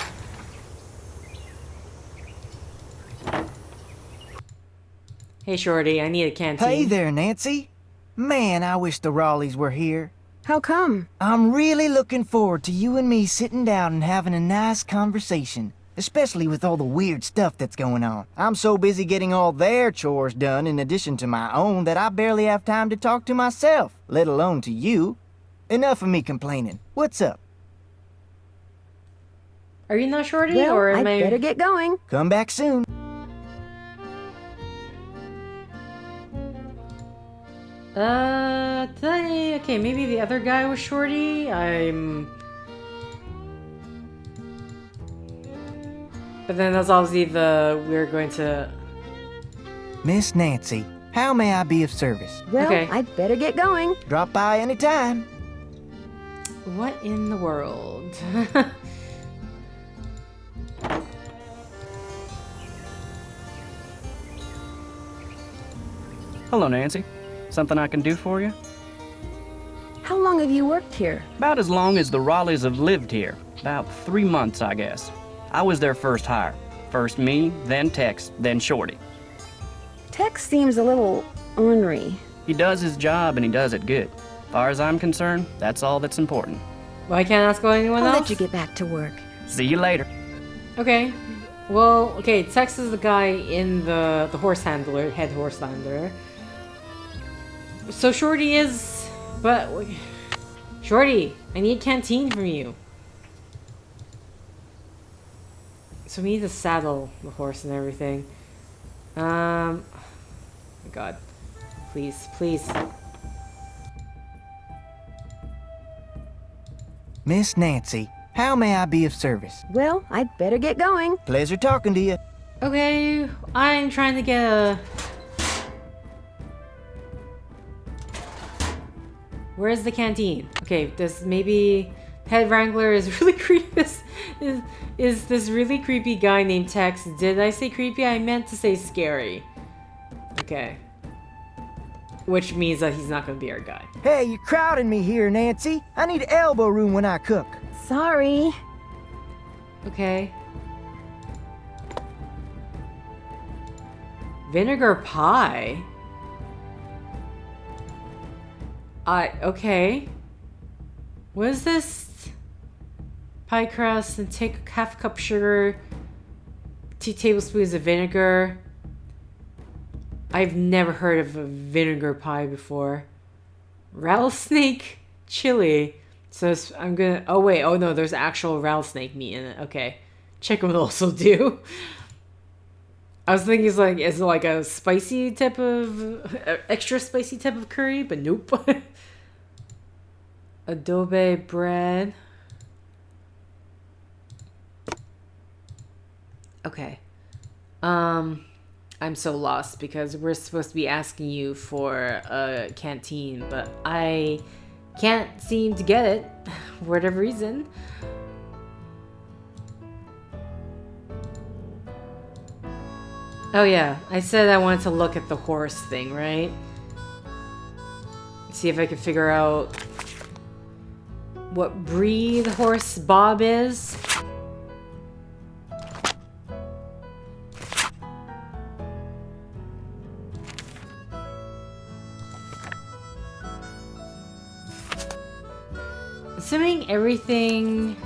Hey, Shorty, I need a canteen. Hey there, Nancy. Man, I wish the Raleighs were here. How come? I'm really looking forward to you and me sitting down and having a nice conversation. Especially with all the weird stuff that's going on. I'm so busy getting all their chores done in addition to my own that I barely have time to talk to myself, let alone to you. Enough of me complaining. What's up? Are you not Shorty, Well, or am I better get going. Come back soon. Okay, maybe the other guy was Shorty. But then that's obviously we're going to... Miss Nancy, how may I be of service? Well, Okay. I'd better get going. Drop by anytime. What in the world? Hello, Nancy. Something I can do for you? How long have you worked here? About as long as the Raleighs have lived here. About 3 months, I guess. I was their first hire. First me, then Tex, then Shorty. Tex seems a little ornery. He does his job and he does it good. As far as I'm concerned, that's all that's important. Well, I can't ask about anyone I'll else? let you get back to work. See you later. Okay. Well, okay, Tex is the guy in the horse handler, head horse handler. So Shorty is... But... Shorty, I need a canteen from you. So we need to saddle the horse and everything. Oh my god. Please, please. Miss Nancy, how may I be of service? Well, I'd better get going. Pleasure talking to you. Okay, I'm trying to get a... Where's the canteen? Okay, this maybe... Head Wrangler is really creepy. Is this really creepy guy named Tex. Did I say creepy? I meant to say scary. Okay. which means that he's not going to be our guy. Hey, you're crowding me here, Nancy. I need elbow room when I cook. Sorry. Okay. Vinegar pie? Okay. What is this? Pie crust and take half a cup sugar, 2 tablespoons of vinegar. I've never heard of a vinegar pie before. Rattlesnake chili. So I'm gonna, oh wait, oh no, there's actual rattlesnake meat in it. Okay. Chicken would also do. I was thinking is it like a spicy type of, extra spicy type of curry, but nope. Adobe bread. Okay. I'm so lost because we're supposed to be asking you for a canteen, but I can't seem to get it for whatever reason. Oh yeah, I said I wanted to look at the horse thing, right? See if I could figure out what breed horse Bob is. Assuming everything...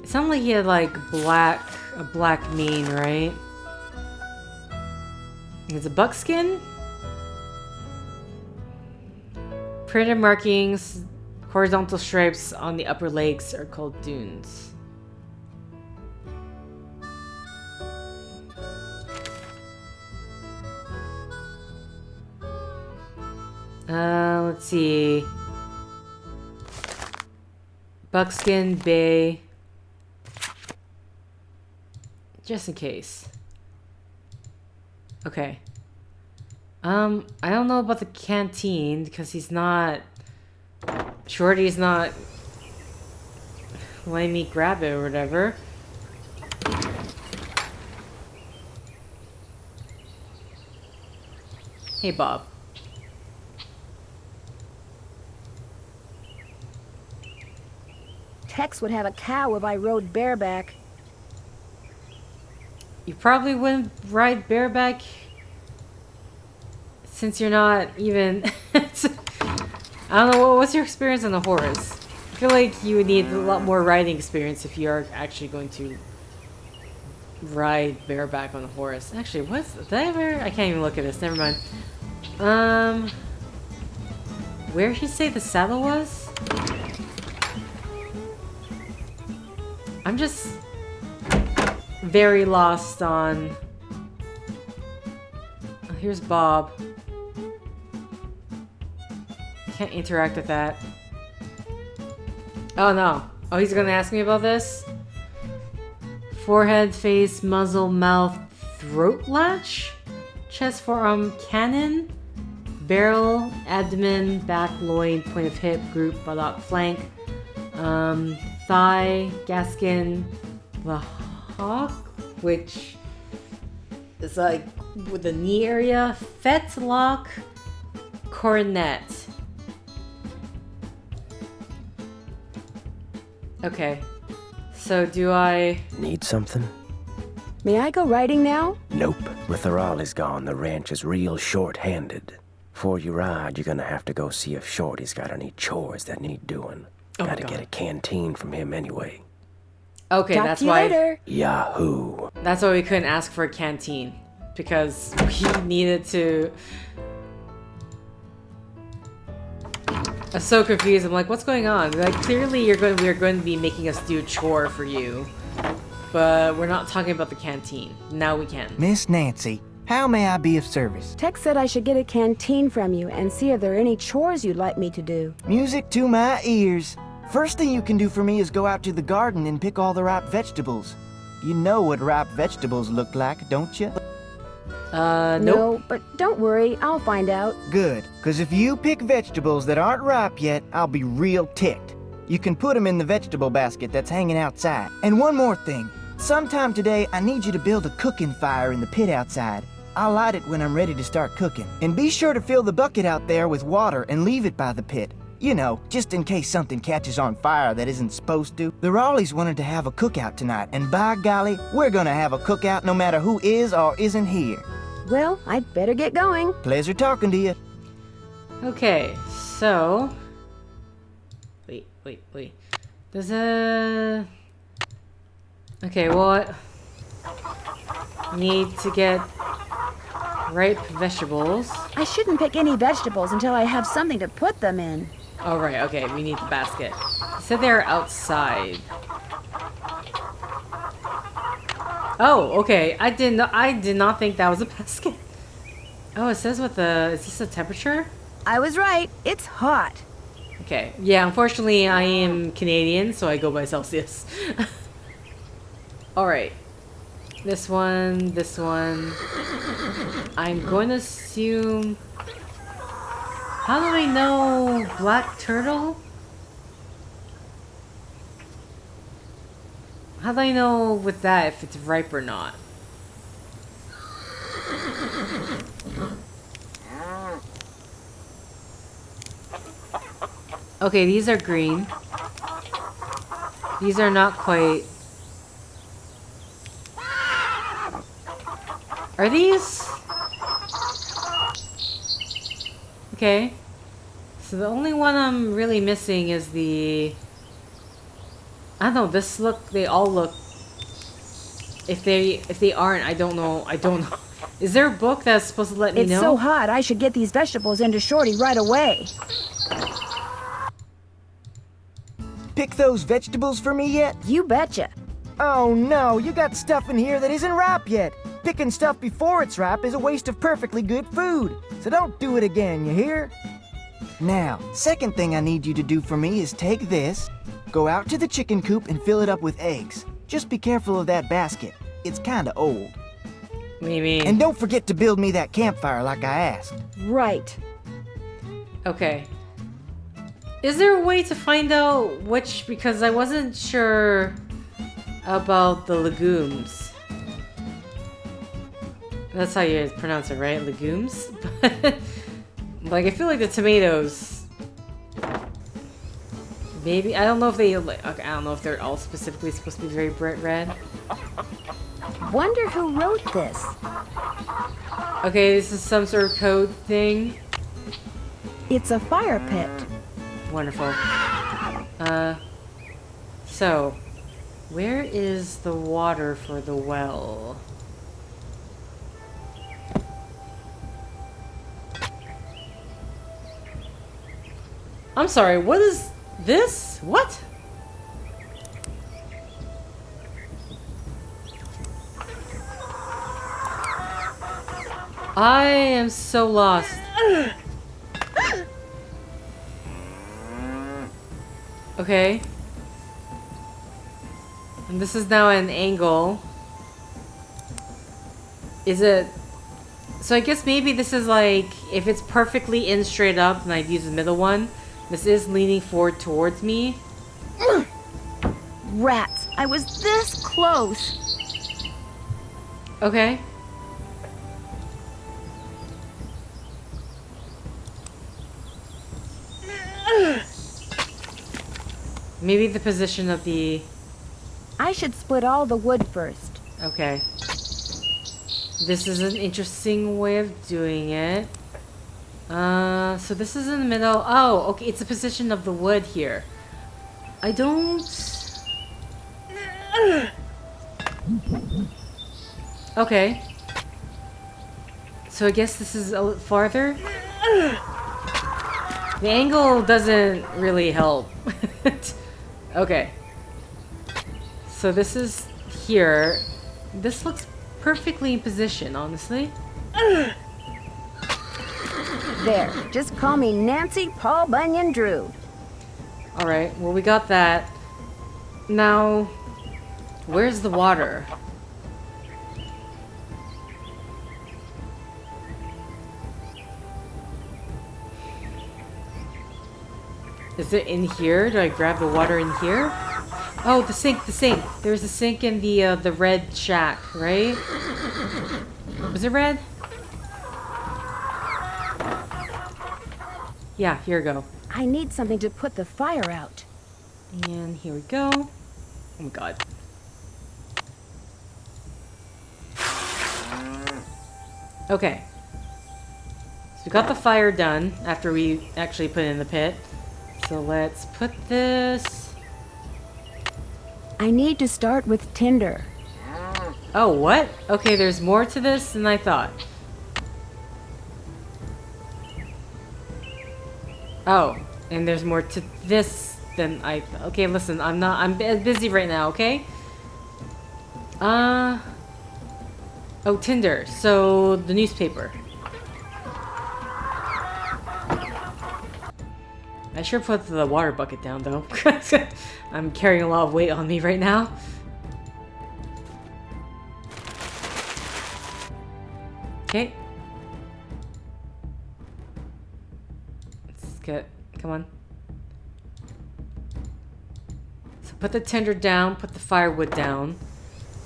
It sounded like he had like a black mane, right? It's a buckskin? Printed markings, horizontal stripes on the upper legs are called dunes. Let's see. Buckskin bay. Just in case. Okay. I don't know about the canteen because he's not... Shorty's not letting me grab it or whatever. Hey, Bob. Tex would have a cow if I rode bareback. You probably wouldn't ride bareback since you're not even... I don't know, what's your experience on a horse? I feel like you would need a lot more riding experience if you are actually going to ride bareback on a horse. Actually, did I ever? I can't even look at this, never mind. Where did he say the saddle was? I'm just very lost on... Oh, here's Bob. Can't interact with that. Oh no. Oh, he's gonna ask me about this? Forehead, face, muzzle, mouth, throat latch? Chest, forearm, cannon? Barrel, abdomen, back, loin, point of hip, group, buttock, flank. Thigh, gaskin, the hock, which is like with the knee area. Fetlock, coronet. Okay, so do I... Need something? May I go riding now? Nope. With the Raleighs gone, the ranch is real short-handed. Before you ride, you're gonna have to go see if Shorty's got any chores that need doing. Oh Gotta get a canteen from him anyway. Okay, Talk that's to you why... later. Yahoo! That's why we couldn't ask for a canteen. Because we needed to... I'm so confused. I'm like, what's going on? Like, clearly we are going to be making us do a chore for you. But we're not talking about the canteen. Now we can. Miss Nancy, how may I be of service? Tex said I should get a canteen from you and see if there are any chores you'd like me to do. Music to my ears. First thing you can do for me is go out to the garden and pick all the ripe vegetables. You know what ripe vegetables look like, don't you? Nope. No, but don't worry, I'll find out. Good, because if you pick vegetables that aren't ripe yet, I'll be real ticked. You can put them in the vegetable basket that's hanging outside. And one more thing, Sometime today, I need you to build a cooking fire in the pit outside. I'll light it when I'm ready to start cooking. And be sure to fill the bucket out there with water and leave it by the pit. You know, just in case something catches on fire that isn't supposed to. The Raleighs wanted to have a cookout tonight, and by golly, we're gonna have a cookout no matter who is or isn't here. Well, I'd better get going. Pleasure talking to you. Okay, so... Wait. There's a... Okay, well... I need to get ripe vegetables. I shouldn't pick any vegetables until I have something to put them in. Oh, right, okay, we need the basket. You said they're outside. Oh, okay, I did not think that was a basket. Oh, it says what the... Is this a temperature? I was right. It's hot. Okay, yeah, unfortunately I am Canadian, so I go by Celsius. Alright. This one. I'm going to assume... How do I know black turtle? How do I know with that if it's ripe or not? Okay, these are green. These are not quite... Are these? Okay. So the only one I'm really missing is the... I don't know, they all look... If they aren't, I don't know. Is there a book that's supposed to let me know? It's so hot, I should get these vegetables into Shorty right away. Pick those vegetables for me yet? You betcha. Oh no, you got stuff in here that isn't ripe yet. Picking stuff before it's ripe is a waste of perfectly good food. So don't do it again, you hear? Now, second thing I need you to do for me is take this, go out to the chicken coop and fill it up with eggs. Just be careful of that basket. It's kinda old. What do you mean? And don't forget to build me that campfire like I asked. Right. Okay. Is there a way to find out which... Because I wasn't sure about the legumes. That's how you pronounce it, right? Legumes? Like, I feel like the tomatoes... Maybe... I don't know if they... Okay, I don't know if they're all specifically supposed to be very bright red. Wonder who wrote this. Okay, this is some sort of code thing. It's a fire pit. Wonderful. So... Where is the water for the well? I'm sorry, what is this? What? I am so lost. Okay. And this is now an angle. Is it... So I guess maybe this is like... If it's perfectly in straight up, and I'd use the middle one. This is leaning forward towards me. Rats! I was this close! Okay. Maybe the position of the... I should split all the wood first. Okay. This is an interesting way of doing it. So this is in the middle. Oh, okay, it's the position of the wood here. I don't... Okay. So I guess this is a little farther. The angle doesn't really help. Okay. So this is here. This looks perfectly in position, honestly. There, just call me Nancy Paul Bunyan Drew. Alright, well we got that. Now, where's the water? Is it in here? Do I grab the water in here? Oh, the sink, the sink. There's a sink in the red shack, right? Was it red? Yeah, here we go. I need something to put the fire out. And here we go. Oh my god. Okay. So we got the fire done after we actually put it in the pit. So let's put this... I need to start with tinder. Oh, what? Okay, there's more to this than I thought. Oh, and there's more to this than I... Okay, listen, I'm busy right now, okay? Oh, Tinder. So, the newspaper. I sure put the water bucket down, though. I'm carrying a lot of weight on me right now. Okay. Let's get... Come on. So put the tinder down, put the firewood down.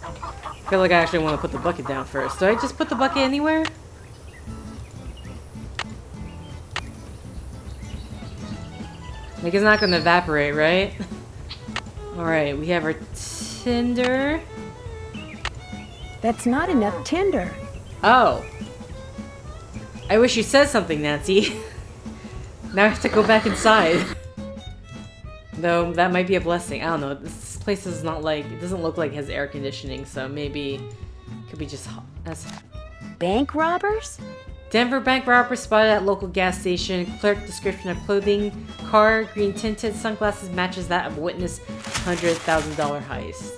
I feel like I actually want to put the bucket down first. Do I just put the bucket anywhere? Like, it's not gonna evaporate, right? Alright, we have our tinder. That's not enough tinder. Oh. I wish you said something, Nancy. Now I have to go back inside. Though, that might be a blessing. I don't know. This place is not like... It doesn't look like it has air conditioning, so maybe... It could be just hot. Bank robbers? Denver bank robber spotted at local gas station. Clerk description of clothing. Car, green tinted. Sunglasses matches that of witness $100,000 heist.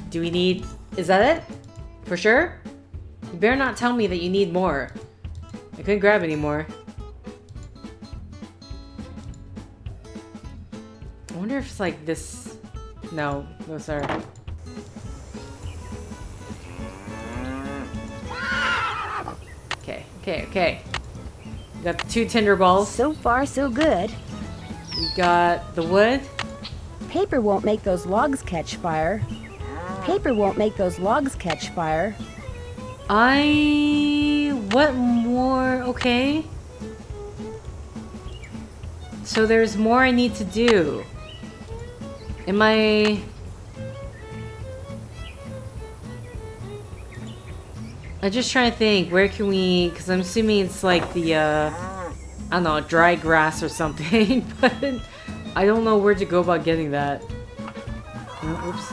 Do we need... Is that it? For sure? You better not tell me that you need more. I couldn't grab any more. I wonder if it's like this... No, those are... Okay. We got the 2 tinder balls. So far, so good. We got the wood. Paper won't make those logs catch fire. Paper won't make those logs catch fire. What more? Okay. So there's more I need to do. Am I... I'm just trying to think, where can we... Because I'm assuming it's like the, I don't know, dry grass or something. But I don't know where to go about getting that. Oh, oops.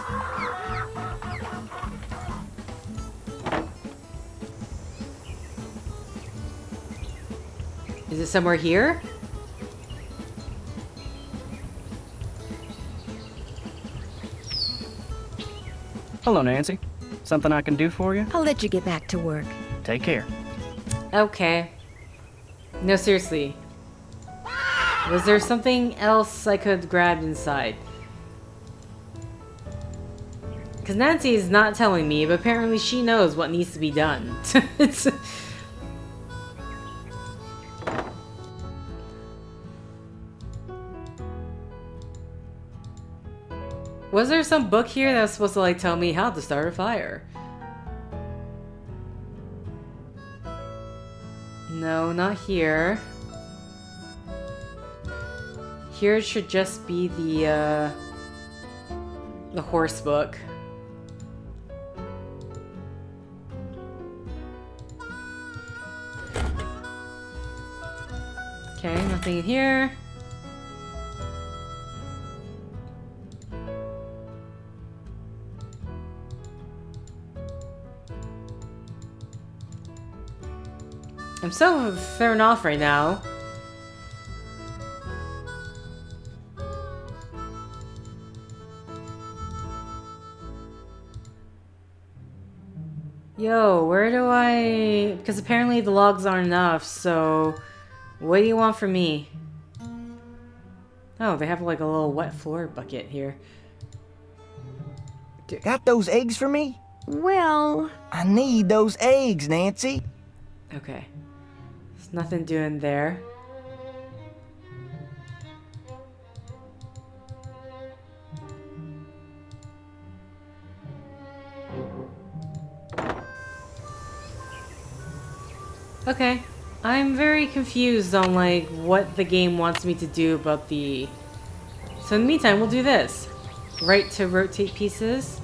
Is it somewhere here? Hello, Nancy. Something I can do for you? I'll let you get back to work. Take care. Okay. No, seriously. Was there something else I could grab inside? Because Nancy is not telling me, but apparently she knows what needs to be done. Was there some book here that was supposed to like tell me how to start a fire? No, not here. Here should just be the horse book. Okay, nothing in here. I'm so thrown off right now. Yo, where do I... Because apparently the logs aren't enough, so... What do you want from me? Oh, they have like a little wet floor bucket here. Got those eggs for me? Well... I need those eggs, Nancy. Okay. There's nothing doing there. Okay. I'm very confused on, like, what the game wants me to do about the... So in the meantime, we'll do this. Right to rotate pieces.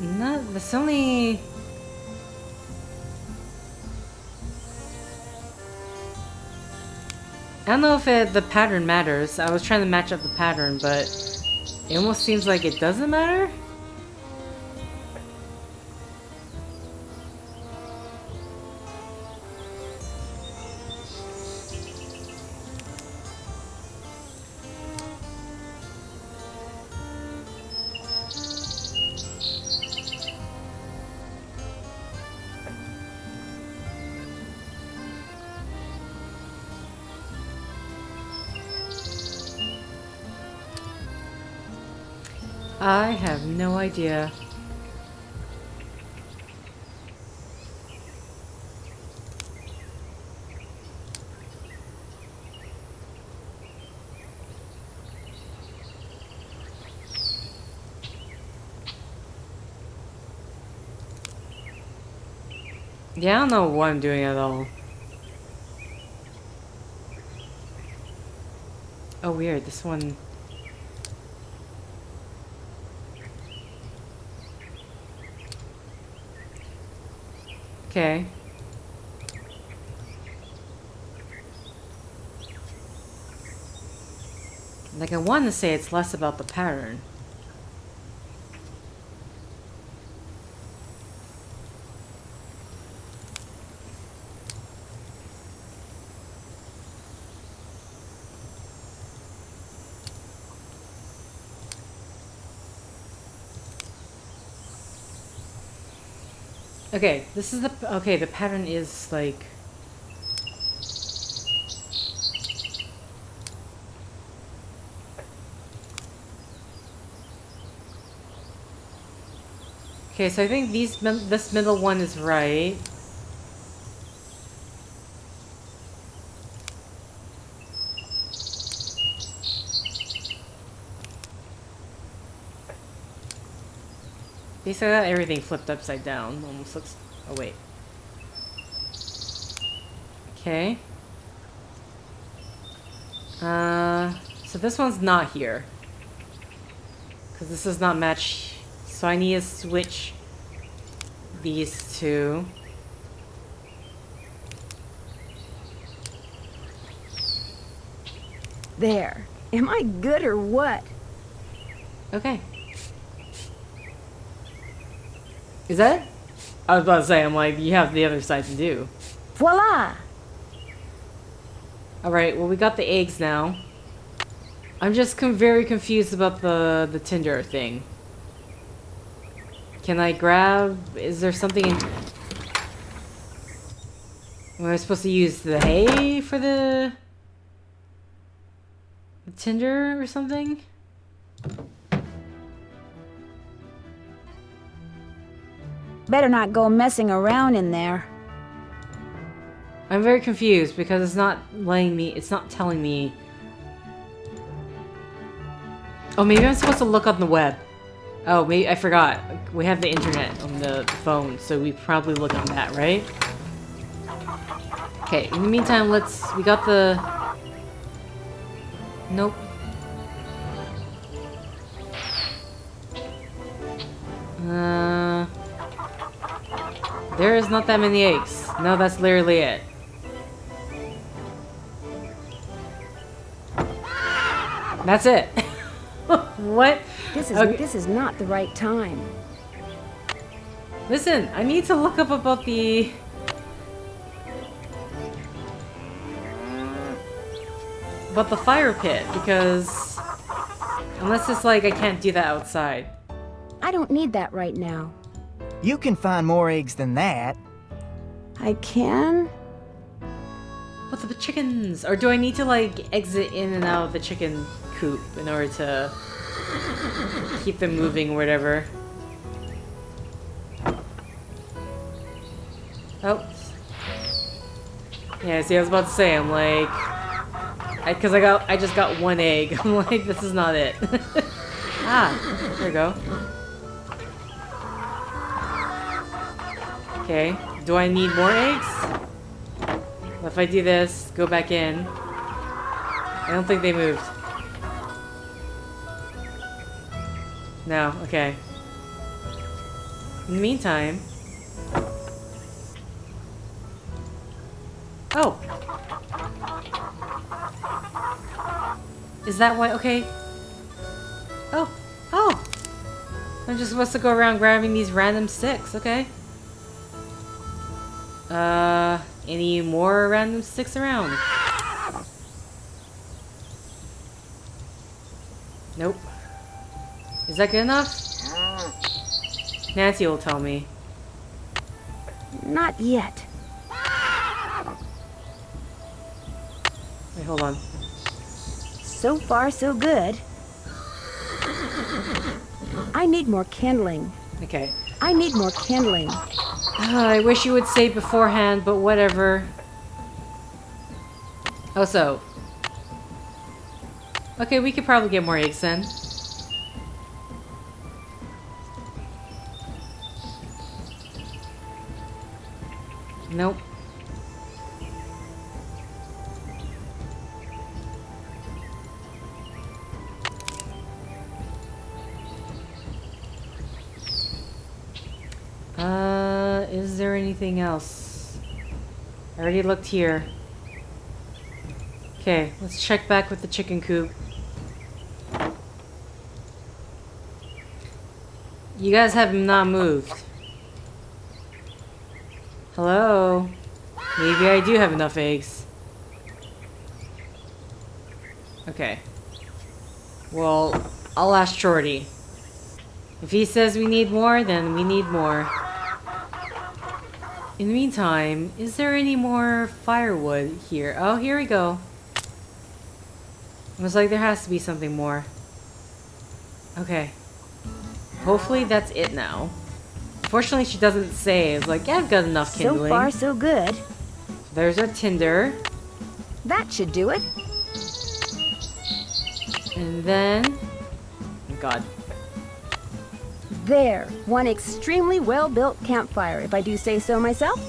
No, there's only... I don't know if the pattern matters. I was trying to match up the pattern, but it almost seems like it doesn't matter. I have no idea. Yeah, I don't know what I'm doing at all. Oh, weird. This one... Okay. Like, I want to say it's less about the pattern. Okay, this is the... Okay, the pattern is, like... Okay, so I think this middle one is right. Basically, I got everything flipped upside down. Almost looks... Oh, wait. Okay. So this one's not here. Because this does not match... So I need to switch these two. There. Am I good or what? Okay. Is that it? I was about to say, I'm like, you have the other side to do. Voila! Alright, well, we got the eggs now. I'm just very confused about the tinder thing. Can I grab... Is there something in... Am I supposed to use the hay for the tinder or something? Better not go messing around in there. I'm very confused because it's not letting me... It's not telling me... Oh, maybe I'm supposed to look on the web. Oh, maybe I forgot. We have the internet on the phone, so we probably look on that, right? Okay, in the meantime, let's... We got the... Nope. There is not that many eggs. No, that's literally it. That's it. What? This is not the right time. Listen, I need to look up about the... about the fire pit, because unless it's like I can't do that outside. I don't need that right now. You can find more eggs than that. I can? But the chickens, or do I need to like exit in and out of the chicken coop in order to keep them moving or whatever? Oh. Yeah, see, I was about to say, I'm like, because I just got one egg. I'm like, this is not it. Ah, there we go. Okay, do I need more eggs? If I do this, go back in. I don't think they moved. No, okay. In the meantime... Oh! Is that why? Okay. Oh! Oh! I'm just supposed to go around grabbing these random sticks, okay. Any more random sticks around? Nope. Is that good enough? Nancy will tell me. Not yet. Wait, hold on. So far, so good. I need more kindling. Okay. I need more kindling. I wish you would say beforehand, but whatever. Oh, so. Okay, we could probably get more eggs then. Nope. Is there anything else? I already looked here. Okay, let's check back with the chicken coop. You guys have not moved. Hello? Maybe I do have enough eggs. Okay. Well, I'll ask Shorty. If he says we need more, then we need more. In the meantime, is there any more firewood here? Oh, here we go. Looks like there has to be something more. Okay. Hopefully that's it now. Fortunately, she doesn't say. It's like, yeah, I've got enough kindling. So far, so good. There's our tinder. That should do it. And then... Oh God. There. One extremely well-built campfire, if I do say so myself.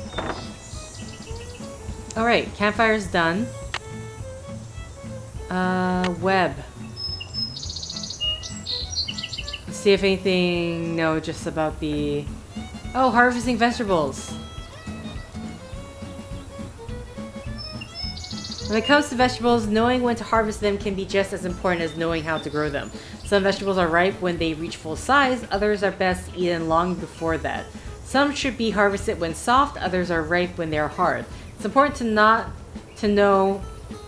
Alright, campfire's done. Web. Let's see if anything... No, just about the... Oh, harvesting vegetables. When it comes to vegetables, knowing when to harvest them can be just as important as knowing how to grow them. Some vegetables are ripe when they reach full size, others are best eaten long before that. Some should be harvested when soft, others are ripe when they are hard. It's important to know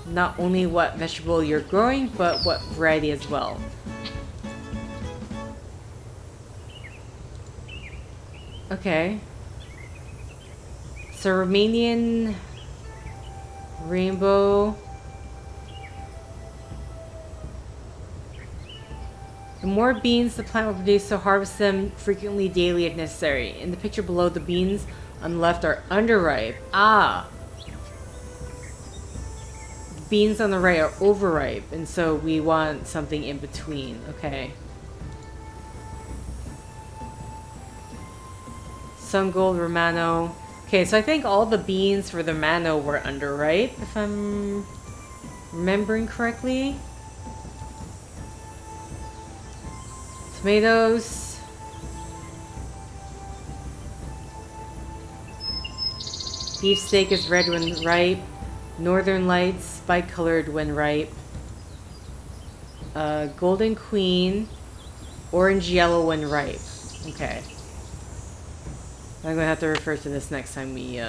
not only what vegetable you're growing, but what variety as well. Okay. So Romanian rainbow. The more beans the plant will produce, so harvest them frequently daily if necessary. In the picture below, the beans on the left are underripe. Ah! The beans on the right are overripe, and so we want something in between. Okay. Sun Gold, Romano. Okay, so I think all the beans for the Romano were underripe, if I'm remembering correctly. Tomatoes. Beefsteak is red when ripe. Northern Lights, spike-colored when ripe. Golden Queen, orange-yellow when ripe. Okay. I'm gonna have to refer to this next time we,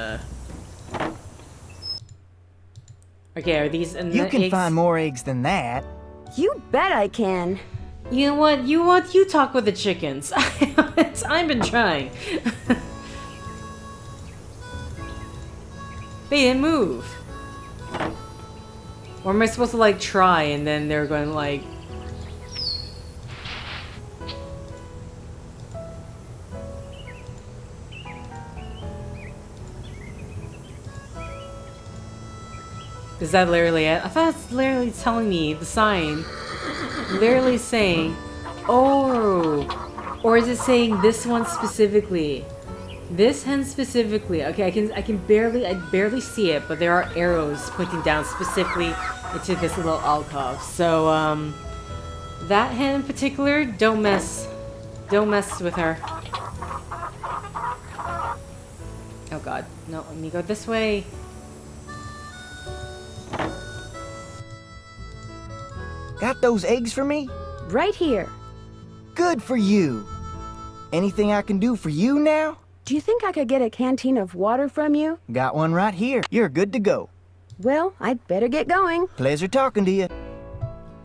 Okay, are these You can eggs? find more eggs than that. You bet I can. You know what? You talk with the chickens. I've been trying. They didn't move. Or am I supposed to like try and then they're going to like... Is that literally it? I thought it's literally telling me, the sign, literally saying, oh, or is it saying this one specifically? This hen specifically. Okay, I barely see it, but there are arrows pointing down specifically into this little alcove. So, that hen in particular, don't mess with her. Oh god, no, let me go this way. Got those eggs for me? Right here. Good for you. Anything I can do for you now? Do you think I could get a canteen of water from you? Got one right here. You're good to go. Well, I'd better get going. Pleasure talking to you.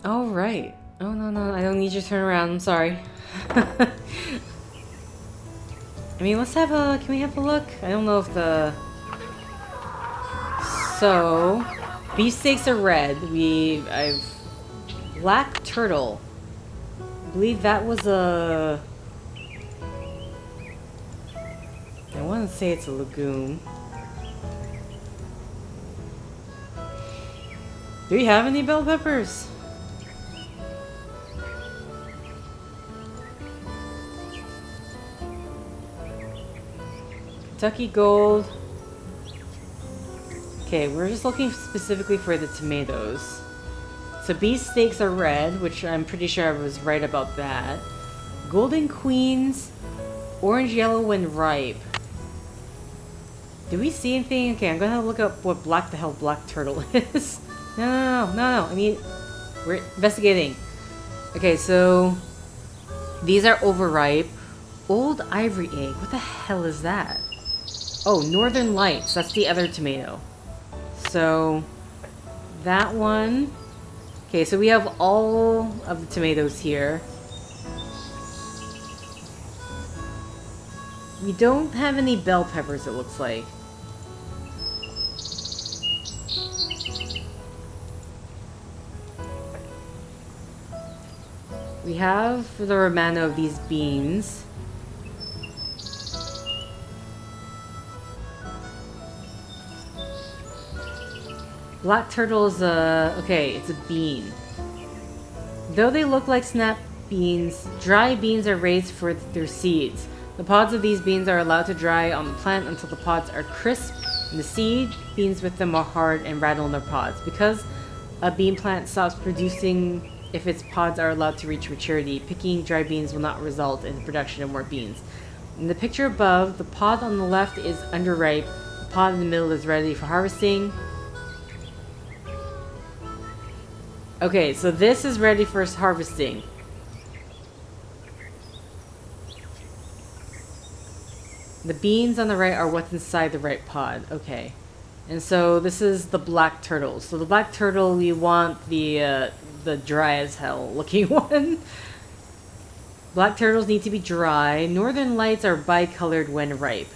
All right. Oh, no, I don't need you to turn around. I'm sorry. I mean, can we have a look? I don't know if the... So, beefsteaks are red. I've... Black turtle. I believe that was a... I want to say it's a lagoon. Do we have any bell peppers? Kentucky Gold. Okay, we're just looking specifically for the tomatoes. So beefsteaks are red, which I'm pretty sure I was right about that. Golden Queens, orange yellow when ripe. Do we see anything? Okay, I'm gonna look up what black turtle is. No. I mean, we're investigating. Okay, so these are overripe. Old ivory egg. What the hell is that? Oh, Northern Lights. That's the other tomato. So that one. Okay, so we have all of the tomatoes here. We don't have any bell peppers, it looks like. We have the Romano of these beans. Black turtle is okay, it's a bean. Though they look like snap beans, dry beans are raised for their seeds. The pods of these beans are allowed to dry on the plant until the pods are crisp, and the seed beans with them are hard and rattle in their pods. Because a bean plant stops producing if its pods are allowed to reach maturity, picking dry beans will not result in the production of more beans. In the picture above, the pod on the left is underripe, the pod in the middle is ready for harvesting. Okay, so this is ready for harvesting. The beans on the right are what's inside the right pod. Okay. And so this is the black turtle. So the black turtle, we want the dry as hell looking one. Black turtles need to be dry. Northern Lights are bicolored when ripe.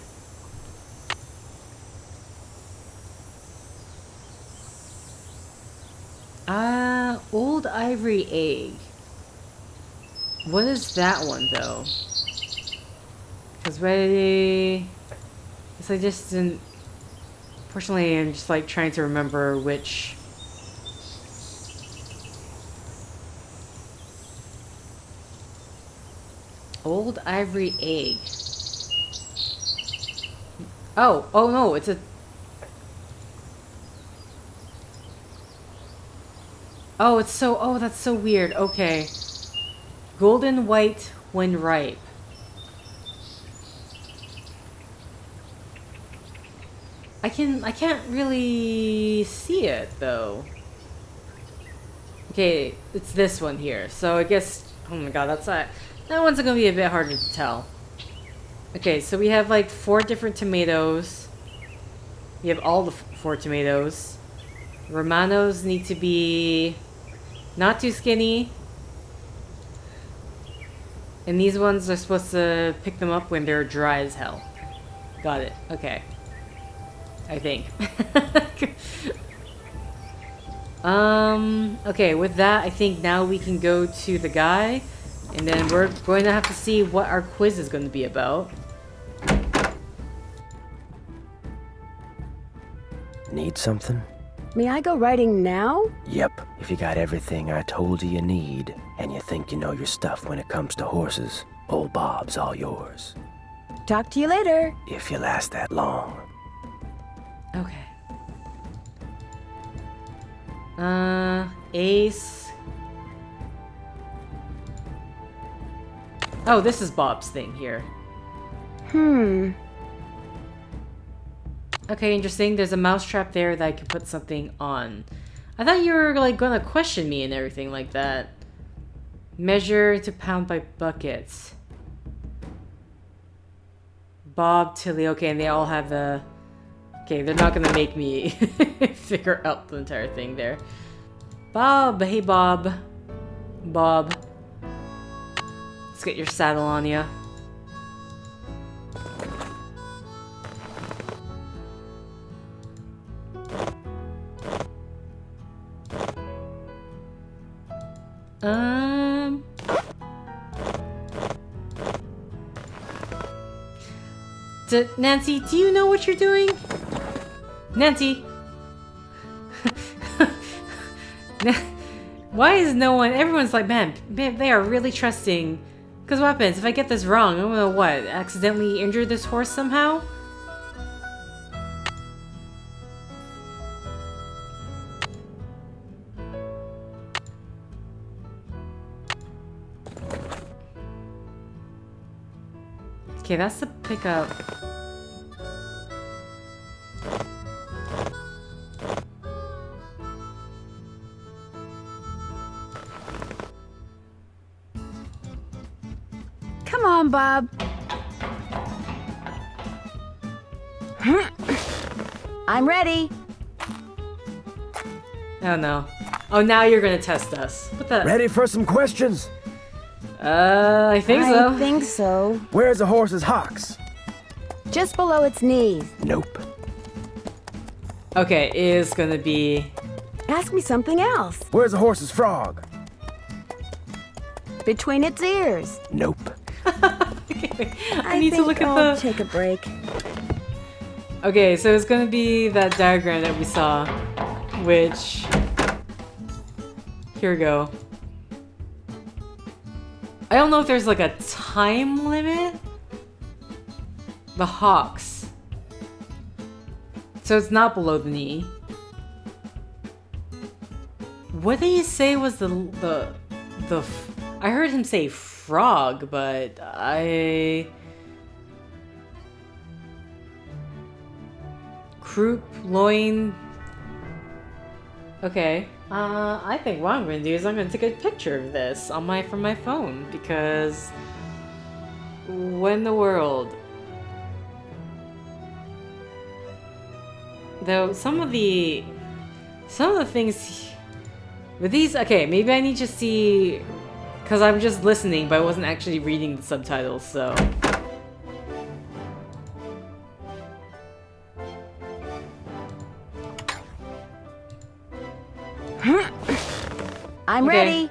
Old ivory egg. What is that one though? Because I just didn't... Fortunately, I'm just like trying to remember which... Old ivory egg. Oh no, it's a... Oh, it's so... Oh, that's so weird. Okay. Golden white when ripe. I can't really see it, though. Okay, it's this one here. So I guess... Oh my god, that one's gonna be a bit harder to tell. Okay, so we have like 4 different tomatoes. We have all the 4 tomatoes. Romanos need to be not too skinny. And these ones are supposed to pick them up when they're dry as hell. Got it. Okay. I think. Okay, with that, I think now we can go to the guy. And then we're going to have to see what our quiz is going to be about. Need something? May I go riding now? Yep, if you got everything I told you need, and you think you know your stuff when it comes to horses, old Bob's all yours. Talk to you later. If you last that long. Okay. Ace. Oh, this is Bob's thing here. Okay, interesting. There's a mousetrap there that I can put something on. I thought you were, like, gonna question me and everything like that. Measure to pound by buckets. Bob, Tilly. Okay, and they all have the... Okay, they're not gonna make me figure out the entire thing there. Bob! Hey, Bob. Bob. Let's get your saddle on ya. Nancy, do you know what you're doing? Nancy! Why is no one... Everyone's like, man, they are really trusting. Because what happens? If I get this wrong, I'm gonna what? Accidentally injure this horse somehow? Okay, that's the pickup. Come on, Bob. I'm ready. Oh no. Oh, now you're gonna test us. What the? Ready for some questions? I think so. I think so. Where's a horse's hocks? Just below its knees. Nope. Okay, is gonna be... Ask me something else. Where's a horse's frog? Between its ears. Nope. Okay, I need to look at I'll the... take a break. Okay, so it's gonna be that diagram that we saw, which... Here we go. I don't know if there's like a time limit. The hocks. So it's not below the knee. What did he say was the I heard him say frog, but croup, loin. Okay. I think what I'm gonna do is I'm gonna take a picture of this on from my phone, because what in the world? Though some of the things with these, okay, maybe I need to see, because I'm just listening, but I wasn't actually reading the subtitles, so. I'm ready.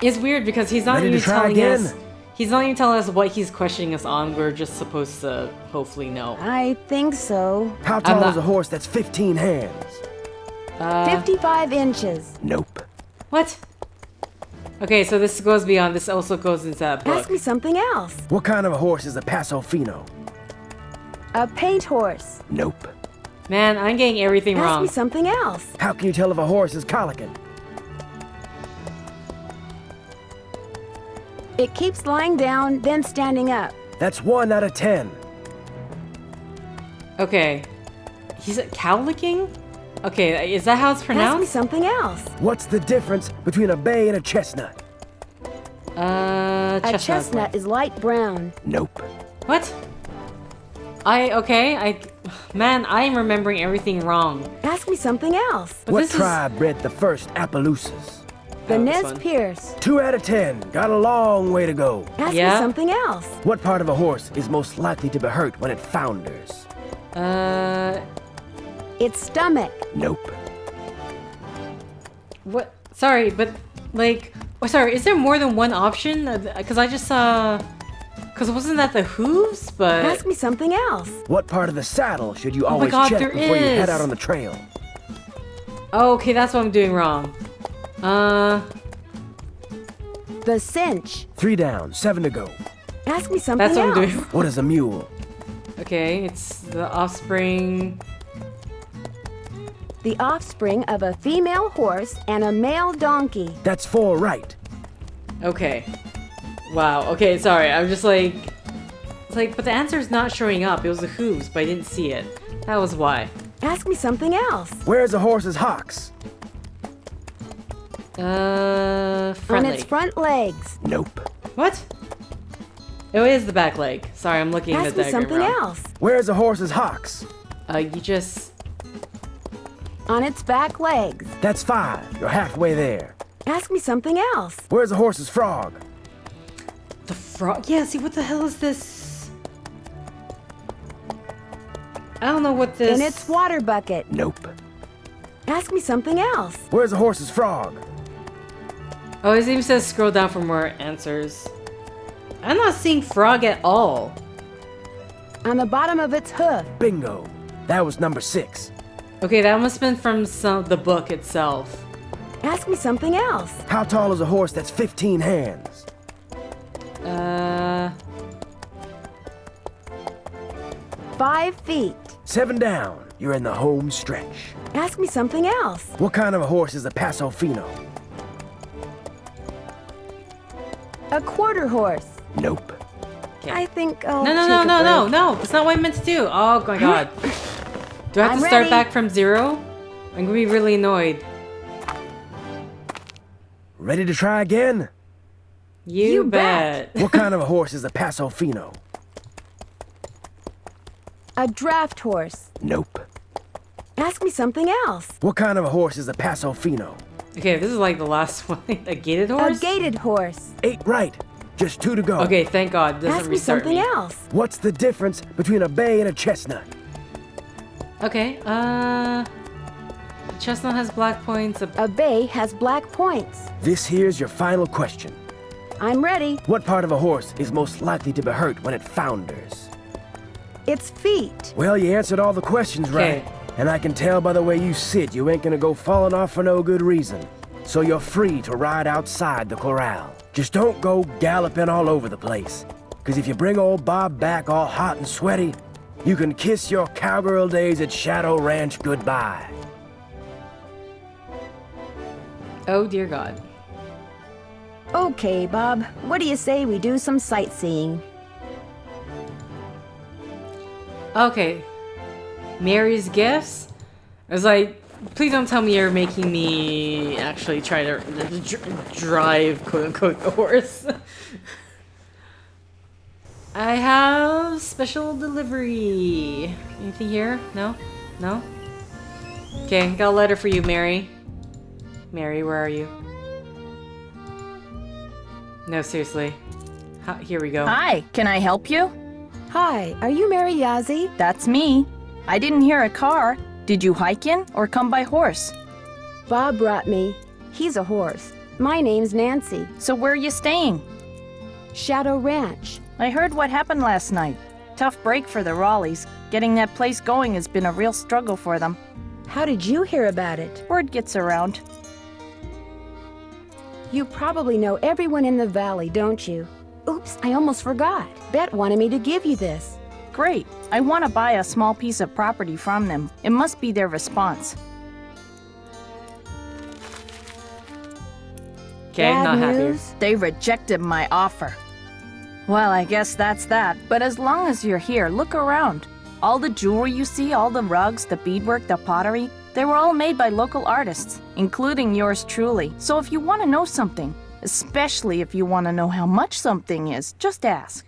It's weird because he's not even telling us. He's not even telling us what he's questioning us on. We're just supposed to hopefully know. I think so. How tall is a horse that's 15 hands? 55 inches. Nope. What? Okay, so this goes beyond. This also goes into that book. Ask me something else. What kind of a horse is a Paso Fino? A paint horse. Nope. Man, I'm getting everything wrong. Ask me something else. How can you tell if a horse is colicky? It keeps lying down, then standing up. That's 1 out of 10. Okay. He's cow licking? Okay, is that how it's pronounced? Ask me something else. What's the difference between a bay and a chestnut? A chestnut is light brown. Nope. What? Man, I am remembering everything wrong. Ask me something else. What tribe bred the first Appaloosas? The Nez Pierce. 2 out of 10. Got a long way to go. Ask me something else. What part of a horse is most likely to be hurt when it founders? Its stomach. Nope. What? Sorry, but like, sorry. Is there more than one option? Because I just saw. Because wasn't that the hooves? But ask me something else. What part of the saddle should you Oh my always God, check there before you head is. out on the trail? Oh, okay, that's what I'm doing wrong. The cinch. 3 down, 7 to go. Ask me something That's what else. I'm doing. What is a mule? Okay, it's the offspring. The offspring of a female horse and a male donkey. That's 4 right. Okay. Wow. Okay, sorry. I'm just like, it's like, but the answer's not showing up. It was the hooves, but I didn't see it. That was why. Ask me something else. Where's a horse's hocks? Front On leg. its front legs. Nope. What? Oh, it is the back leg. Sorry, I'm looking at Ask the me diagram something wrong. else. Where's a horse's hocks? You just. On its back legs. That's 5. You're halfway there. Ask me something else. Where's a horse's frog? The frog? Yeah, see, what the hell is this? I don't know what this. In its water bucket. Nope. Ask me something else. Where's a horse's frog? Oh, it even says scroll down for more answers. I'm not seeing frog at all. On the bottom of its hoof. Bingo. That was number 6. Okay, that must have been from the book itself. Ask me something else. How tall is a horse that's 15 hands? 5 feet. 7 down. You're in the home stretch. Ask me something else. What kind of a horse is a Paso Fino? A quarter horse. Nope. I think I'll No, take a break. no. That's not what I meant to do. Oh my god. Do I have I'm to start ready. back from 0? I'm gonna be really annoyed. Ready to try again? You bet. What kind of a horse is a Paso Fino? A draft horse. Nope. Ask me something else. What kind of a horse is a Paso Fino? Okay, this is like the last one. A gated horse? A gated horse. 8 right. Just 2 to go. Okay, thank God. Doesn't Ask me restart something else. What's the difference between a bay and a chestnut? Okay, chestnut has black points. A bay has black points. This here's your final question. I'm ready. What part of a horse is most likely to be hurt when it founders? Its feet. Well, you answered all the questions right. And I can tell by the way you sit, you ain't gonna go falling off for no good reason. So you're free to ride outside the corral. Just don't go galloping all over the place. 'Cause if you bring old Bob back all hot and sweaty, you can kiss your cowgirl days at Shadow Ranch goodbye. Oh dear God. Okay, Bob. What do you say we do some sightseeing? Okay. Mary's gifts? I was like, please don't tell me you're making me actually try to drive, quote-unquote, the horse. I have special delivery. Anything here? No? No? Okay, got a letter for you, Mary. Mary, where are you? No, seriously. Here we go. Hi, can I help you? Hi, are you Mary Yazzie? That's me. I didn't hear a car. Did you hike in or come by horse? Bob brought me. He's a horse. My name's Nancy. So where are you staying? Shadow Ranch. I heard what happened last night. Tough break for the Raleighs. Getting that place going has been a real struggle for them. How did you hear about it? Word gets around. You probably know everyone in the valley, don't you? Oops, I almost forgot. Beth wanted me to give you this. Great. I want to buy a small piece of property from them. It must be their response. Okay, not happy. They rejected my offer. Well, I guess that's that. But as long as you're here, look around. All the jewelry you see, all the rugs, the beadwork, the pottery, they were all made by local artists, including yours truly. So if you want to know something, especially if you want to know how much something is, just ask.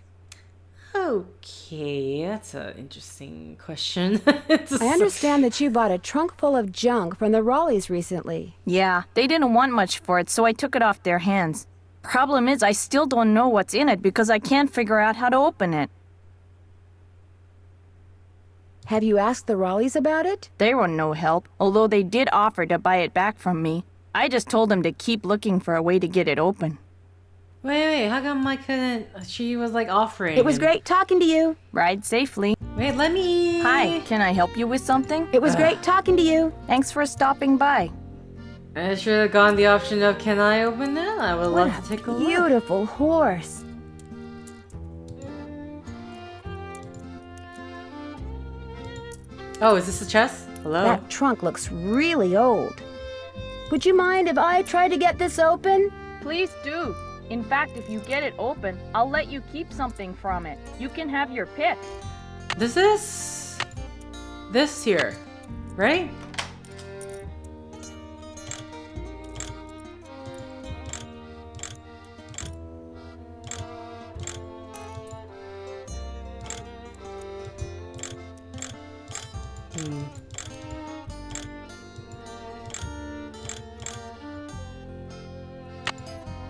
Okay, that's an interesting question. I understand that you bought a trunk full of junk from the Raleighs recently. Yeah, they didn't want much for it, so I took it off their hands. Problem is, I still don't know what's in it because I can't figure out how to open it. Have you asked the Raleighs about it? They were no help, although they did offer to buy it back from me. I just told them to keep looking for a way to get it open. Wait, how come I couldn't? She was like offering. It was great talking to you. Ride safely. Wait, let me... Hi, can I help you with something? It was great talking to you. Thanks for stopping by. I should have gone the option of, can I open that? I would love to take a look. Beautiful horse. Oh, is this a chest? Hello? That trunk looks really old. Would you mind if I try to get this open? Please do. In fact, if you get it open, I'll let you keep something from it. You can have your pick. Does this here, right?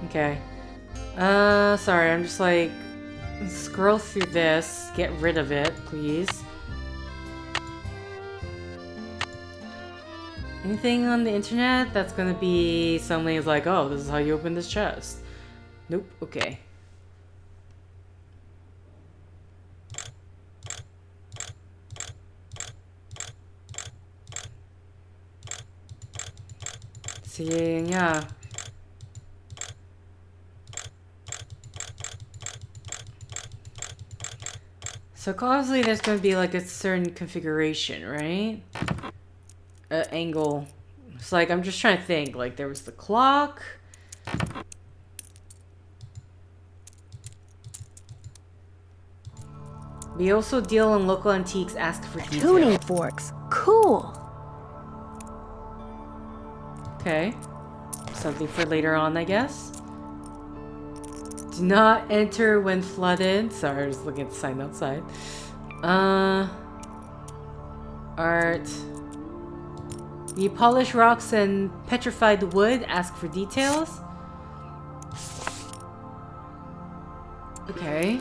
Okay. Sorry, I'm just like, scroll through this, get rid of it, please. Anything on the internet that's gonna be something is like, oh, this is how you open this chest. Nope, okay. See, yeah. So obviously there's going to be like a certain configuration, right? Angle. It's like, I'm just trying to think. Like, there was the clock. We also deal in local antiques, ask for details. Tuning forks. Cool. Okay. Something for later on, I guess. Do not enter when flooded. Sorry, I was looking at the sign outside. Art. We polish rocks and petrified wood. Ask for details. Okay.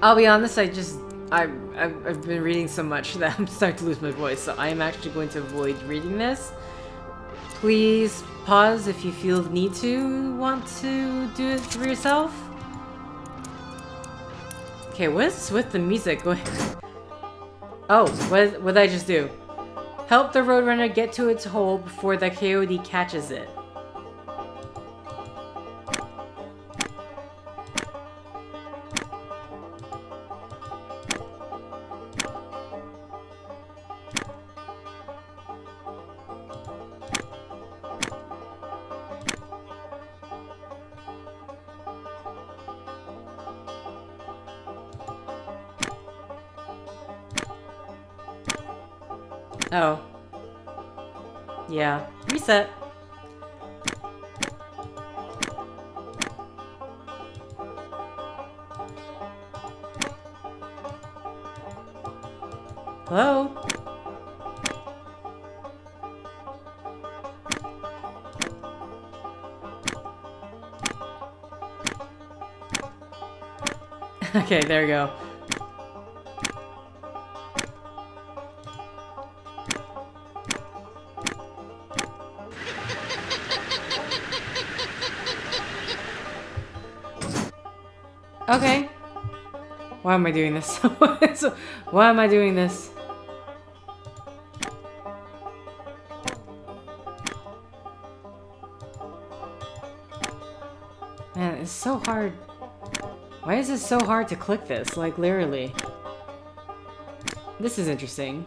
I'll be honest, I've been reading so much that I'm starting to lose my voice, so I am actually going to avoid reading this. Please pause if you feel the need to want to do it for yourself. Okay, what's with the music going? Oh, what did I just do? Help the Roadrunner get to its hole before the coyote catches it. Oh. Yeah. Reset. Hello? Okay, there we go. Okay. Why am I doing this? Why am I doing this? Man, it's so hard. Why is it so hard to click this? Like, literally. This is interesting.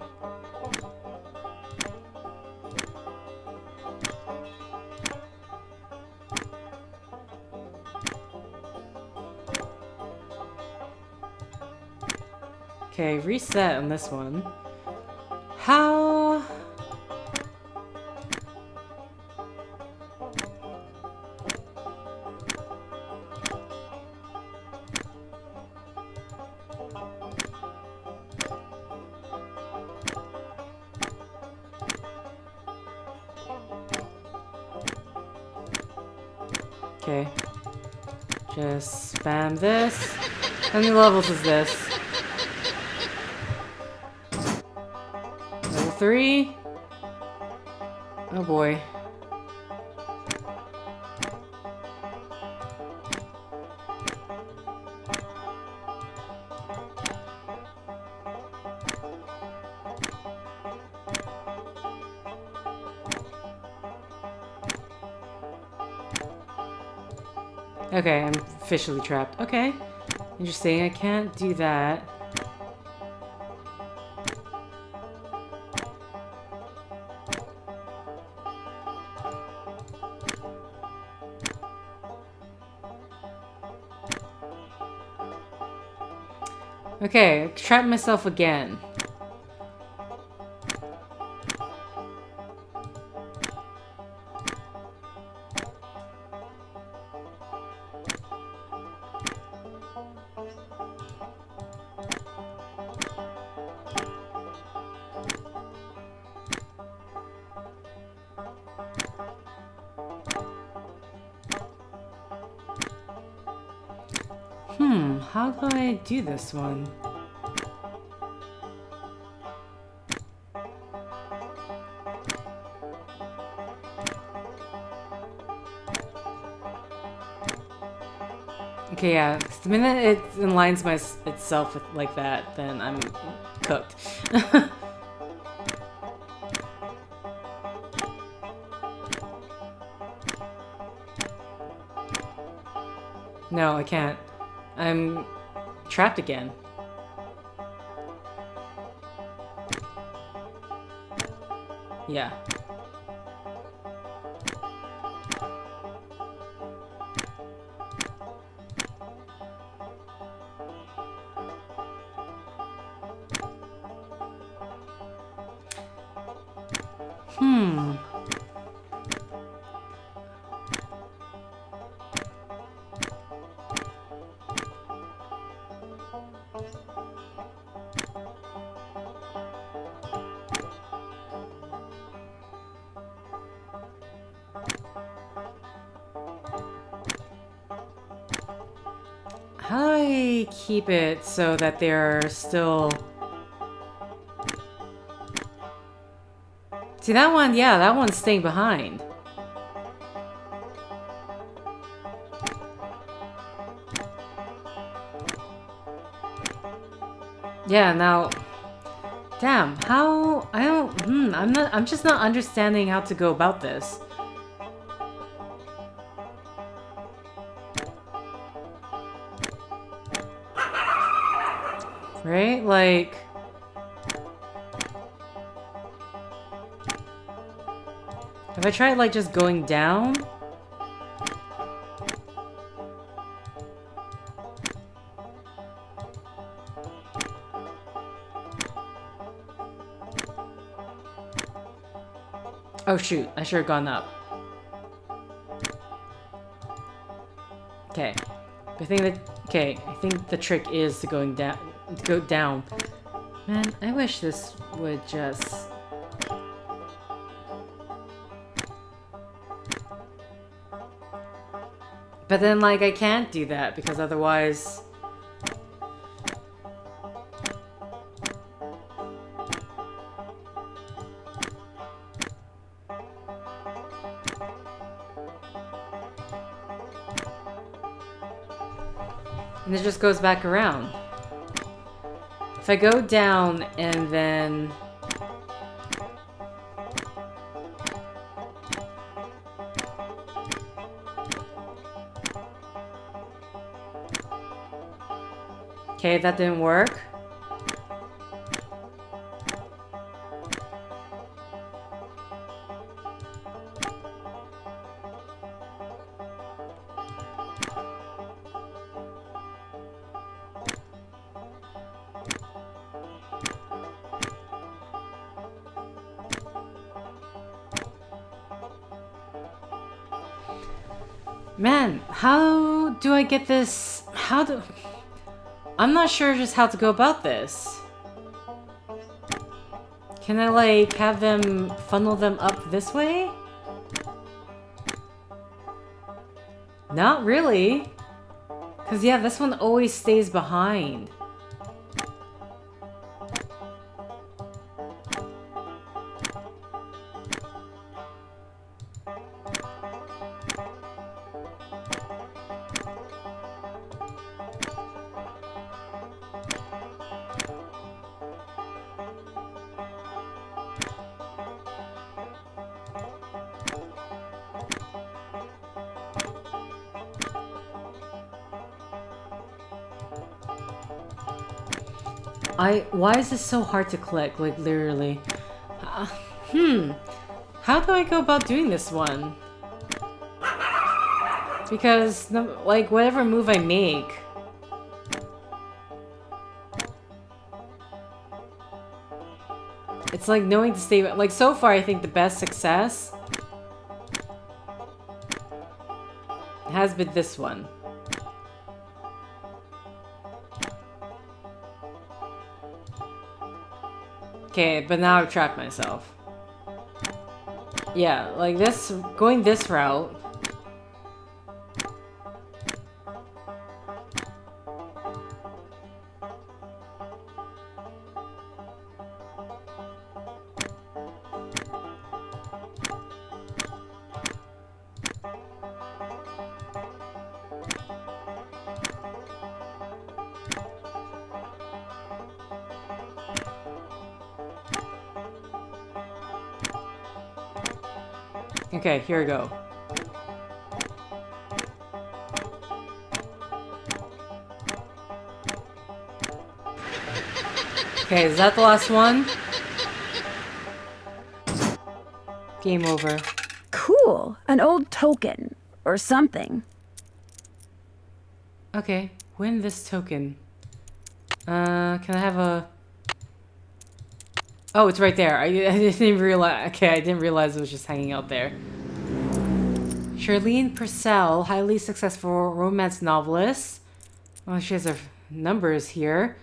Okay, reset on this one. How? Okay. Just spam this. How many levels is this? Level 3? Oh boy. Okay, I'm officially trapped. Okay. Interesting, I can't do that. Okay, I trapped myself again. How do I do this one? Okay, yeah, 'cause the minute it aligns itself with like that, then I'm cooked. No, I can't. I'm trapped again. Yeah. How do I keep it so that they're still... See, that one, yeah, that one's staying behind. Yeah, now... Damn, how... I don't... I'm just not understanding how to go about this. Right? Like... Have I tried, like, just going down? Oh shoot, I should have gone up. Okay. I think the trick is to go down. Man, I wish this would just... But then, like, I can't do that because otherwise... And it just goes back around. If I go down and then... Okay, that didn't work. Man, how do I get this? I'm not sure just how to go about this. Can I, like, have them funnel them up this way? Not really. Because, yeah, this one always stays behind. Why is this so hard to click? Like, literally. How do I go about doing this one? Because, like, whatever move I make... It's like knowing to stay... Like, so far, I think the best success... has been this one. Okay, but now I've trapped myself. Yeah, like this, going this route. Okay, here we go. Okay, is that the last one? Game over. Cool. An old token. Or something. Okay, win this token. Can I have a... Oh, it's right there. I didn't even realize... Okay, I didn't realize it was just hanging out there. Charlene Purcell, highly successful romance novelist. Oh, she has her numbers here.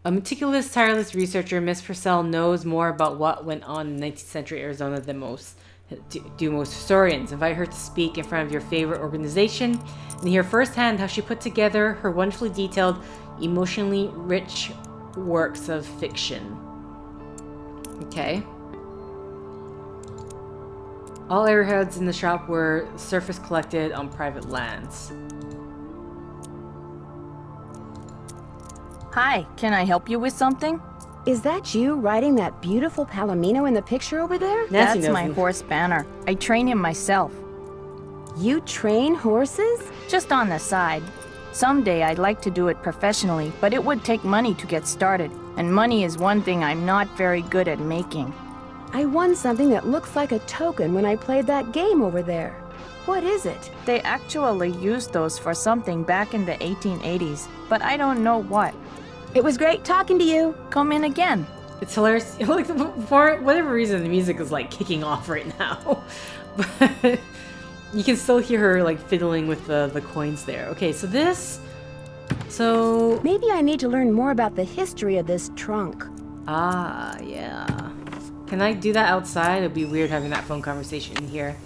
A meticulous, tireless researcher, Miss Purcell knows more about what went on in 19th century Arizona than most historians. Invite her to speak in front of your favorite organization and hear firsthand how she put together her wonderfully detailed, emotionally rich works of fiction. Okay. All arrowheads in the shop were surface collected on private lands. Hi, can I help you with something? Is that you riding that beautiful Palomino in the picture over there? That's my horse Banner. I train him myself. You train horses? Just on the side. Someday I'd like to do it professionally, but it would take money to get started. And money is one thing I'm not very good at making. I won something that looks like a token when I played that game over there. What is it? They actually used those for something back in the 1880s, but I don't know what. It was great talking to you. Come in again. It's hilarious. Like, for whatever reason, the music is like kicking off right now. But you can still hear her like fiddling with the coins there. Okay, so this... So... Maybe I need to learn more about the history of this trunk. Ah, yeah. Can I do that outside? It'd be weird having that phone conversation in here.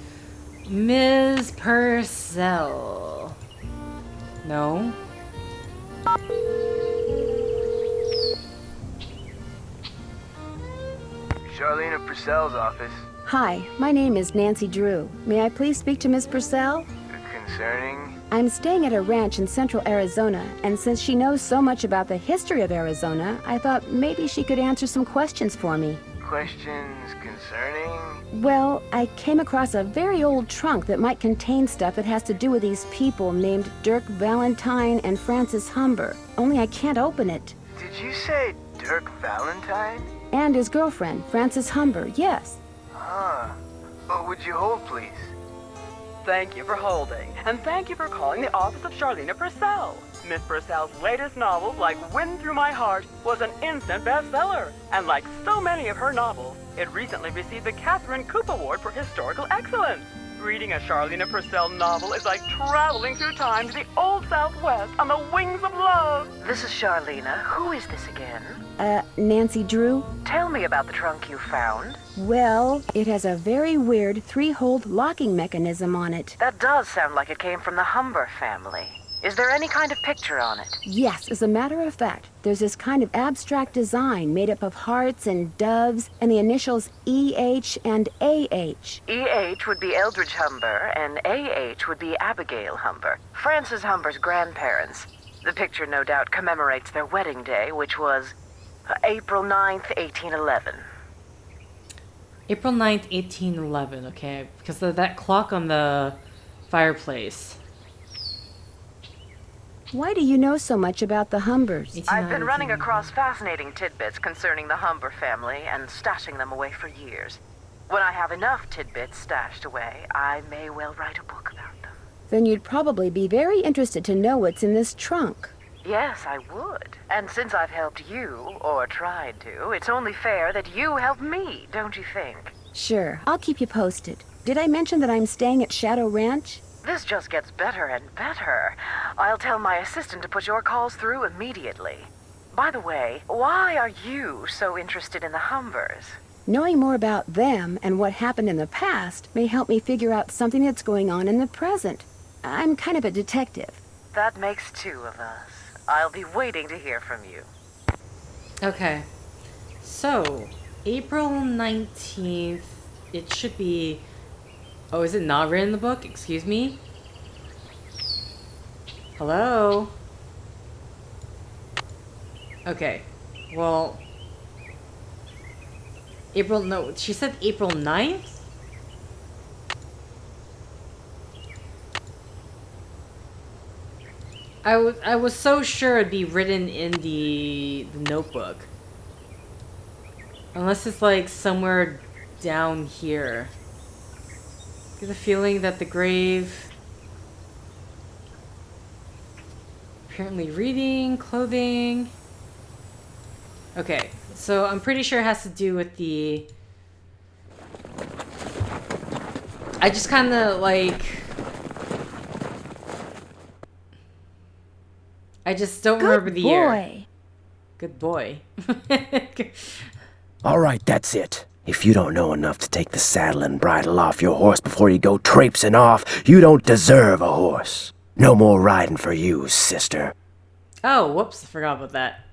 Ms. Purcell. No? Charlene Purcell's office. Hi, my name is Nancy Drew. May I please speak to Miss Purcell? Concerning? I'm staying at a ranch in central Arizona, and since she knows so much about the history of Arizona, I thought maybe she could answer some questions for me. Questions concerning? Well, I came across a very old trunk that might contain stuff that has to do with these people named Dirk Valentine and Francis Humber. Only I can't open it. Did you say Dirk Valentine? And his girlfriend, Francis Humber, yes. Huh. What would you hold, please? Thank you for holding, and thank you for calling the office of Charlene Purcell. Miss Purcell's latest novel, like Wind Through My Heart, was an instant bestseller. And like so many of her novels, it recently received the Catherine Coop Award for Historical Excellence. Reading a Charlena Purcell novel is like traveling through time to the old Southwest on the wings of love. This is Charlena. Who is this again? Nancy Drew? Tell me about the trunk you found. Well, it has a very weird 3-hole locking mechanism on it. That does sound like it came from the Humber family. Is there any kind of picture on it? Yes, as a matter of fact, there's this kind of abstract design made up of hearts and doves and the initials EH and AH. EH would be Eldridge Humber, and AH would be Abigail Humber, Frances Humber's grandparents. The picture no doubt commemorates their wedding day, which was April 9th, 1811. April 9th, 1811, okay, because of that clock on the fireplace. Why do you know so much about the Humbers? I've been running across fascinating tidbits concerning the Humber family and stashing them away for years. When I have enough tidbits stashed away, I may well write a book about them. Then you'd probably be very interested to know what's in this trunk. Yes, I would. And since I've helped you, or tried to, it's only fair that you help me, don't you think? Sure, I'll keep you posted. Did I mention that I'm staying at Shadow Ranch? This just gets better and better. I'll tell my assistant to put your calls through immediately. By the way, why are you so interested in the Humbers? Knowing more about them and what happened in the past may help me figure out something that's going on in the present. I'm kind of a detective. That makes 2 of us. I'll be waiting to hear from you. Okay. So, April 19th, it should be... Oh, is it not written in the book? Excuse me? Hello? Okay. Well... No, she said April 9th? I was so sure it'd be written in the notebook. Unless it's like somewhere down here. I get the feeling that the grave... Apparently reading, clothing... Okay, so I'm pretty sure it has to do with the... I just kind of like... I just don't remember the year. Good boy. All right, that's it. If you don't know enough to take the saddle and bridle off your horse before you go traipsing off, you don't deserve a horse. No more riding for you, sister. Oh, whoops, I forgot about that.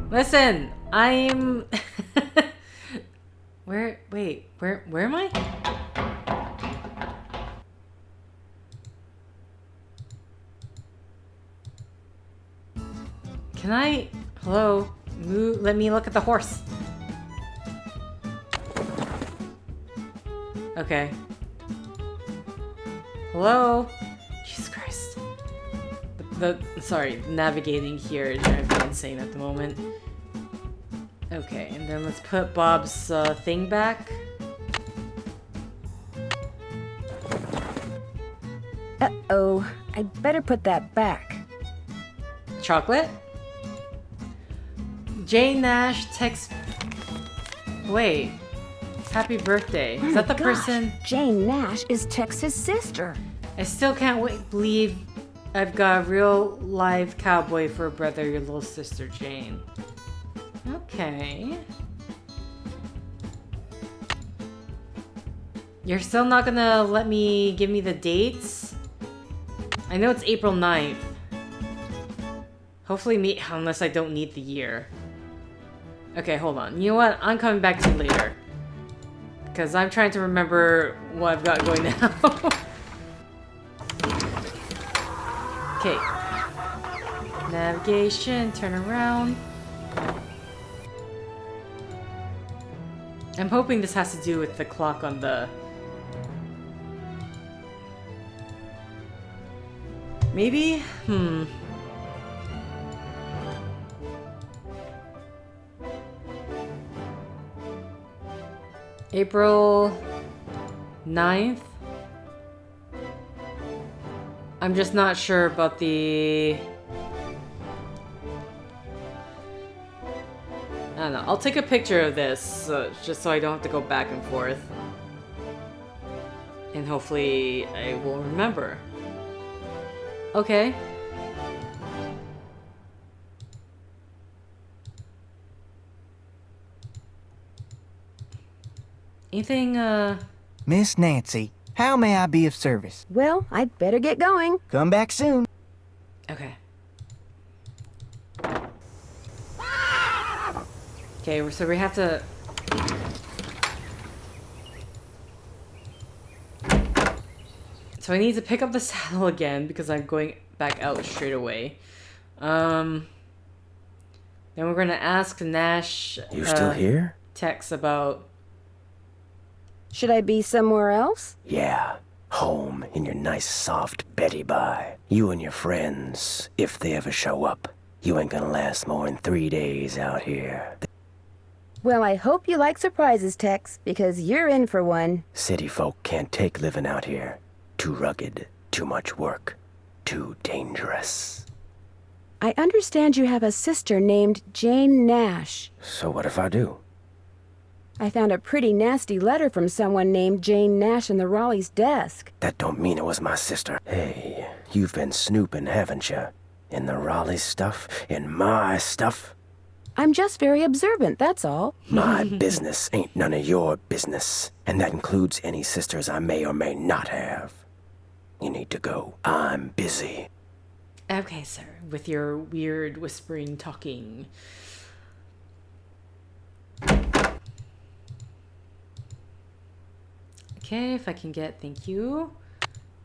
Listen, I'm... Where am I? Can I... Hello? Move, let me look at the horse. Okay. Hello? Jesus Christ. Sorry, navigating here is driving me insane at the moment. Okay, and then let's put Bob's thing back. Uh-oh, I better put that back. Chocolate? Jane Nash text... Wait. Happy birthday. Is that the person? Jane Nash is Tex's sister. I still can't believe I've got a real live cowboy for a brother, your little sister, Jane. Okay. You're still not gonna let me give me the dates? I know it's April 9th. Hopefully unless I don't need the year. Okay, hold on. You know what? I'm coming back to you later. Because I'm trying to remember what I've got going now. Okay. Navigation, turn around. I'm hoping this has to do with the clock on the... Maybe? April 9th? I'm just not sure about the... I don't know. I'll take a picture of this just so I don't have to go back and forth. And hopefully I will remember. Okay. Anything, Miss Nancy, how may I be of service? Well, I'd better get going. Come back soon. Okay. Okay, so we have to... So I need to pick up the saddle again because I'm going back out straight away. Then we're gonna ask Nash... You still here? Tex about... Should I be somewhere else? Yeah, home in your nice soft Betty bye. You and your friends, if they ever show up, you ain't gonna last more than 3 days out here. Well, I hope you like surprises, Tex, because you're in for one. City folk can't take living out here. Too rugged, too much work, too dangerous. I understand you have a sister named Jane Nash. So what if I do? I found a pretty nasty letter from someone named Jane Nash in the Raleigh's desk. That don't mean it was my sister. Hey, you've been snooping, haven't you? In the Raleigh stuff? In my stuff? I'm just very observant, that's all. My business ain't none of your business. And that includes any sisters I may or may not have. You need to go. I'm busy. Okay, sir. With your weird whispering talking. Okay, if I can get... Thank you.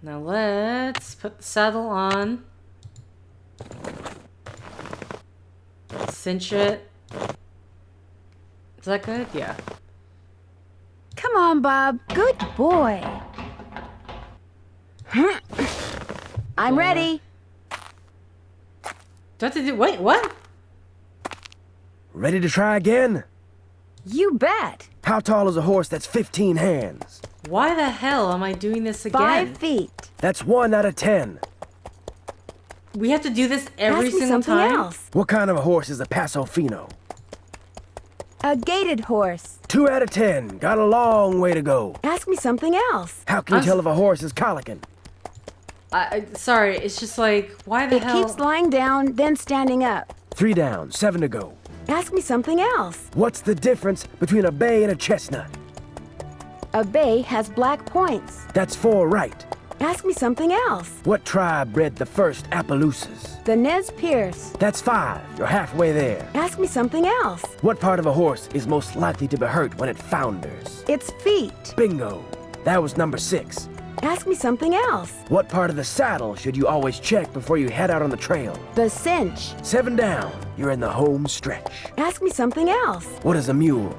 Now let's put the saddle on. Cinch it. Is that good? Yeah. Come on, Bob. Good boy. I'm ready. Do I have to do... Wait, what? Ready to try again? You bet. How tall is a horse that's 15 hands? Why the hell am I doing this again? 5 feet. That's 1 out of 10. We have to do this every Ask me single something time? else. What kind of a horse is a Paso Fino? A gaited horse. 2 out of 10. Got a long way to go. Ask me something else. How can you tell if a horse is colicking? Sorry, it's just like, why the hell? It keeps lying down, then standing up. 3 down, 7 to go. Ask me something else. What's the difference between a bay and a chestnut? A bay has black points. That's 4 right. Ask me something else. What tribe bred the first Appaloosas? The Nez Perce. That's 5. You're halfway there. Ask me something else. What part of a horse is most likely to be hurt when it founders? Its feet. Bingo. That was number 6. Ask me something else. What part of the saddle should you always check before you head out on the trail? The cinch. 7 down. You're in the home stretch. Ask me something else. What is a mule?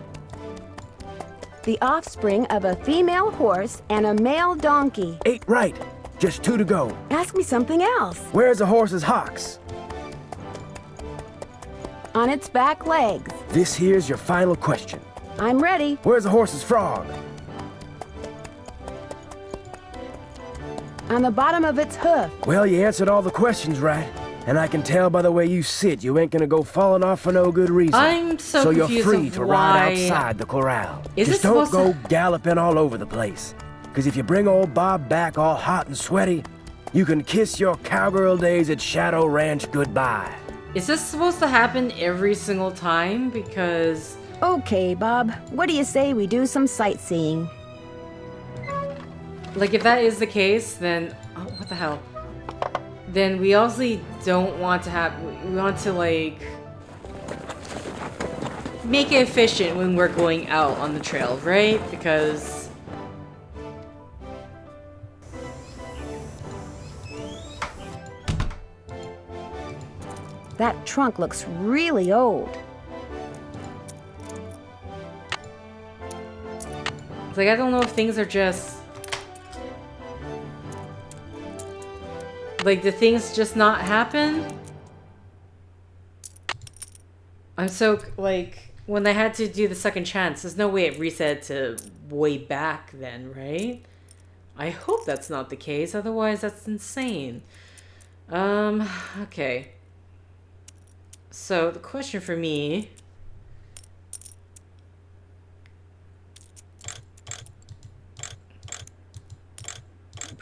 The offspring of a female horse and a male donkey. 8 right. Just 2 to go. Ask me something else. Where's a horse's hocks? On its back legs. This here's your final question. I'm ready. Where's a horse's frog? On the bottom of its hoof. Well, you answered all the questions right. And I can tell by the way you sit, you ain't gonna go falling off for no good reason. I'm so you're confused free of to why... ride outside the corral. Is Just it don't supposed go galloping all over the place. Because if you bring old Bob back all hot and sweaty, you can kiss your cowgirl days at Shadow Ranch goodbye. Is this supposed to happen every single time? Because... Okay, Bob. What do you say we do some sightseeing? Like, if that is the case, then... Oh, what the hell? Then we obviously don't want to have... We want to, like... make it efficient when we're going out on the trail, right? Because... That trunk looks really old. It's like, I don't know if things are just... Like, do things just not happen? I'm so, like, when I had to do the second chance, there's no way it reset to way back then, right? I hope that's not the case, otherwise that's insane. Okay. So, the question for me...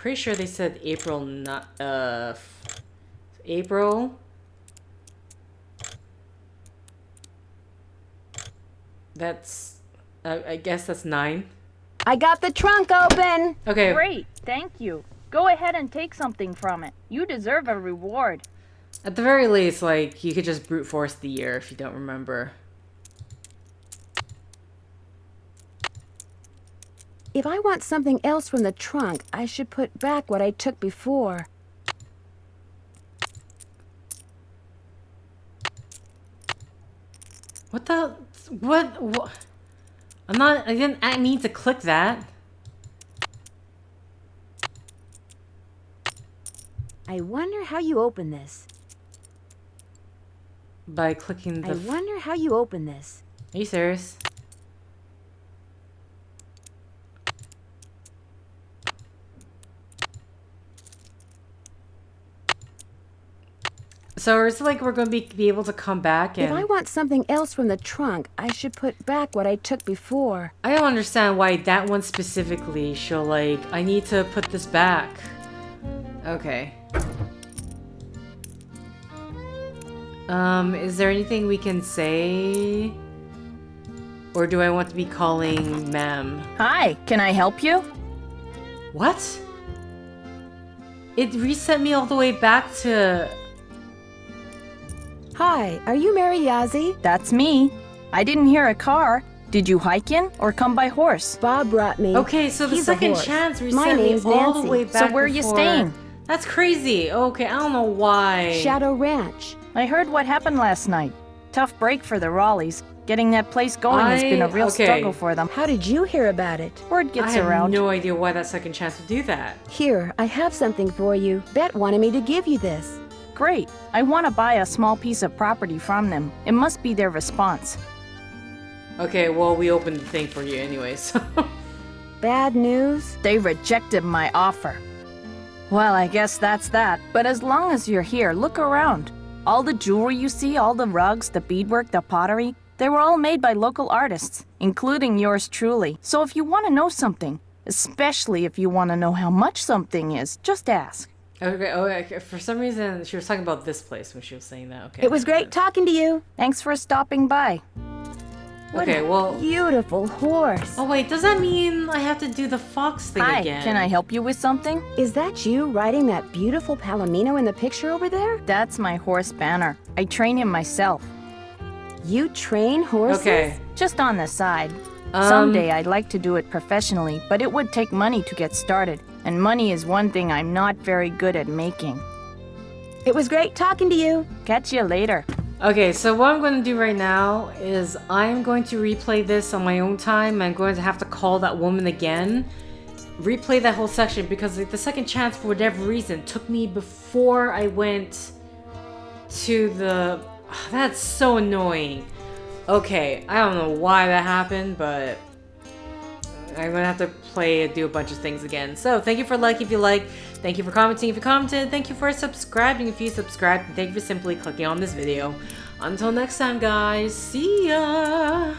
pretty sure they said April, not, April. That's, I guess that's 9. I got the trunk open! Okay. Great, thank you. Go ahead and take something from it. You deserve a reward. At the very least, like, you could just brute force the year if you don't remember. If I want something else from the trunk, I should put back what I took before. What the? What? I didn't mean to click that. I wonder how you open this. By clicking the... I wonder how you open this. Are you serious? So it's like we're going to be able to come back and... If I want something else from the trunk, I should put back what I took before. I don't understand why that one specifically she'll like, I need to put this back. Okay. Is there anything we can say? Or do I want to be calling ma'am? Hi, can I help you? What? It reset me all the way back to... Hi, are you Mary Yazzie? That's me. I didn't hear a car. Did you hike in or come by horse? Bob brought me. Okay, so the He's second a horse. chance My reset me name's all Nancy. the way back So where are you before. staying? That's crazy. Okay, I don't know why. Shadow Ranch. I heard what happened last night. Tough break for the Raleighs. Getting that place going has been a real struggle for them. How did you hear about it? Word gets I have around. no idea why that second chance would do that. Here, I have something for you. Beth wanted me to give you this. Great. I want to buy a small piece of property from them. It must be their response. Okay, well, we opened the thing for you anyway, so... Bad news? They rejected my offer. Well, I guess that's that. But as long as you're here, look around. All the jewelry you see, all the rugs, the beadwork, the pottery, they were all made by local artists, including yours truly. So if you want to know something, especially if you want to know how much something is, just ask. Okay, for some reason, she was talking about this place when she was saying that. Okay. It was great talking to you. Thanks for stopping by. Okay, well... Beautiful horse. Oh, wait, does that mean I have to do the fox thing again? Hi, can I help you with something? Is that you riding that beautiful palomino in the picture over there? That's my horse Banner. I train him myself. You train horses? Okay. Just on the side. Someday I'd like to do it professionally, but it would take money to get started. And money is one thing I'm not very good at making. It was great talking to you. Catch you later. Okay, so what I'm going to do right now is I'm going to replay this on my own time. I'm going to have to call that woman again. Replay that whole section because the second chance, for whatever reason, took me before I went to the... That's so annoying. Okay, I don't know why that happened, but I'm gonna have to do a bunch of things again. So thank you for liking if you liked, thank you for commenting if you commented, thank you for subscribing if you subscribed, and thank you for simply clicking on this video. Until next time, guys, see ya!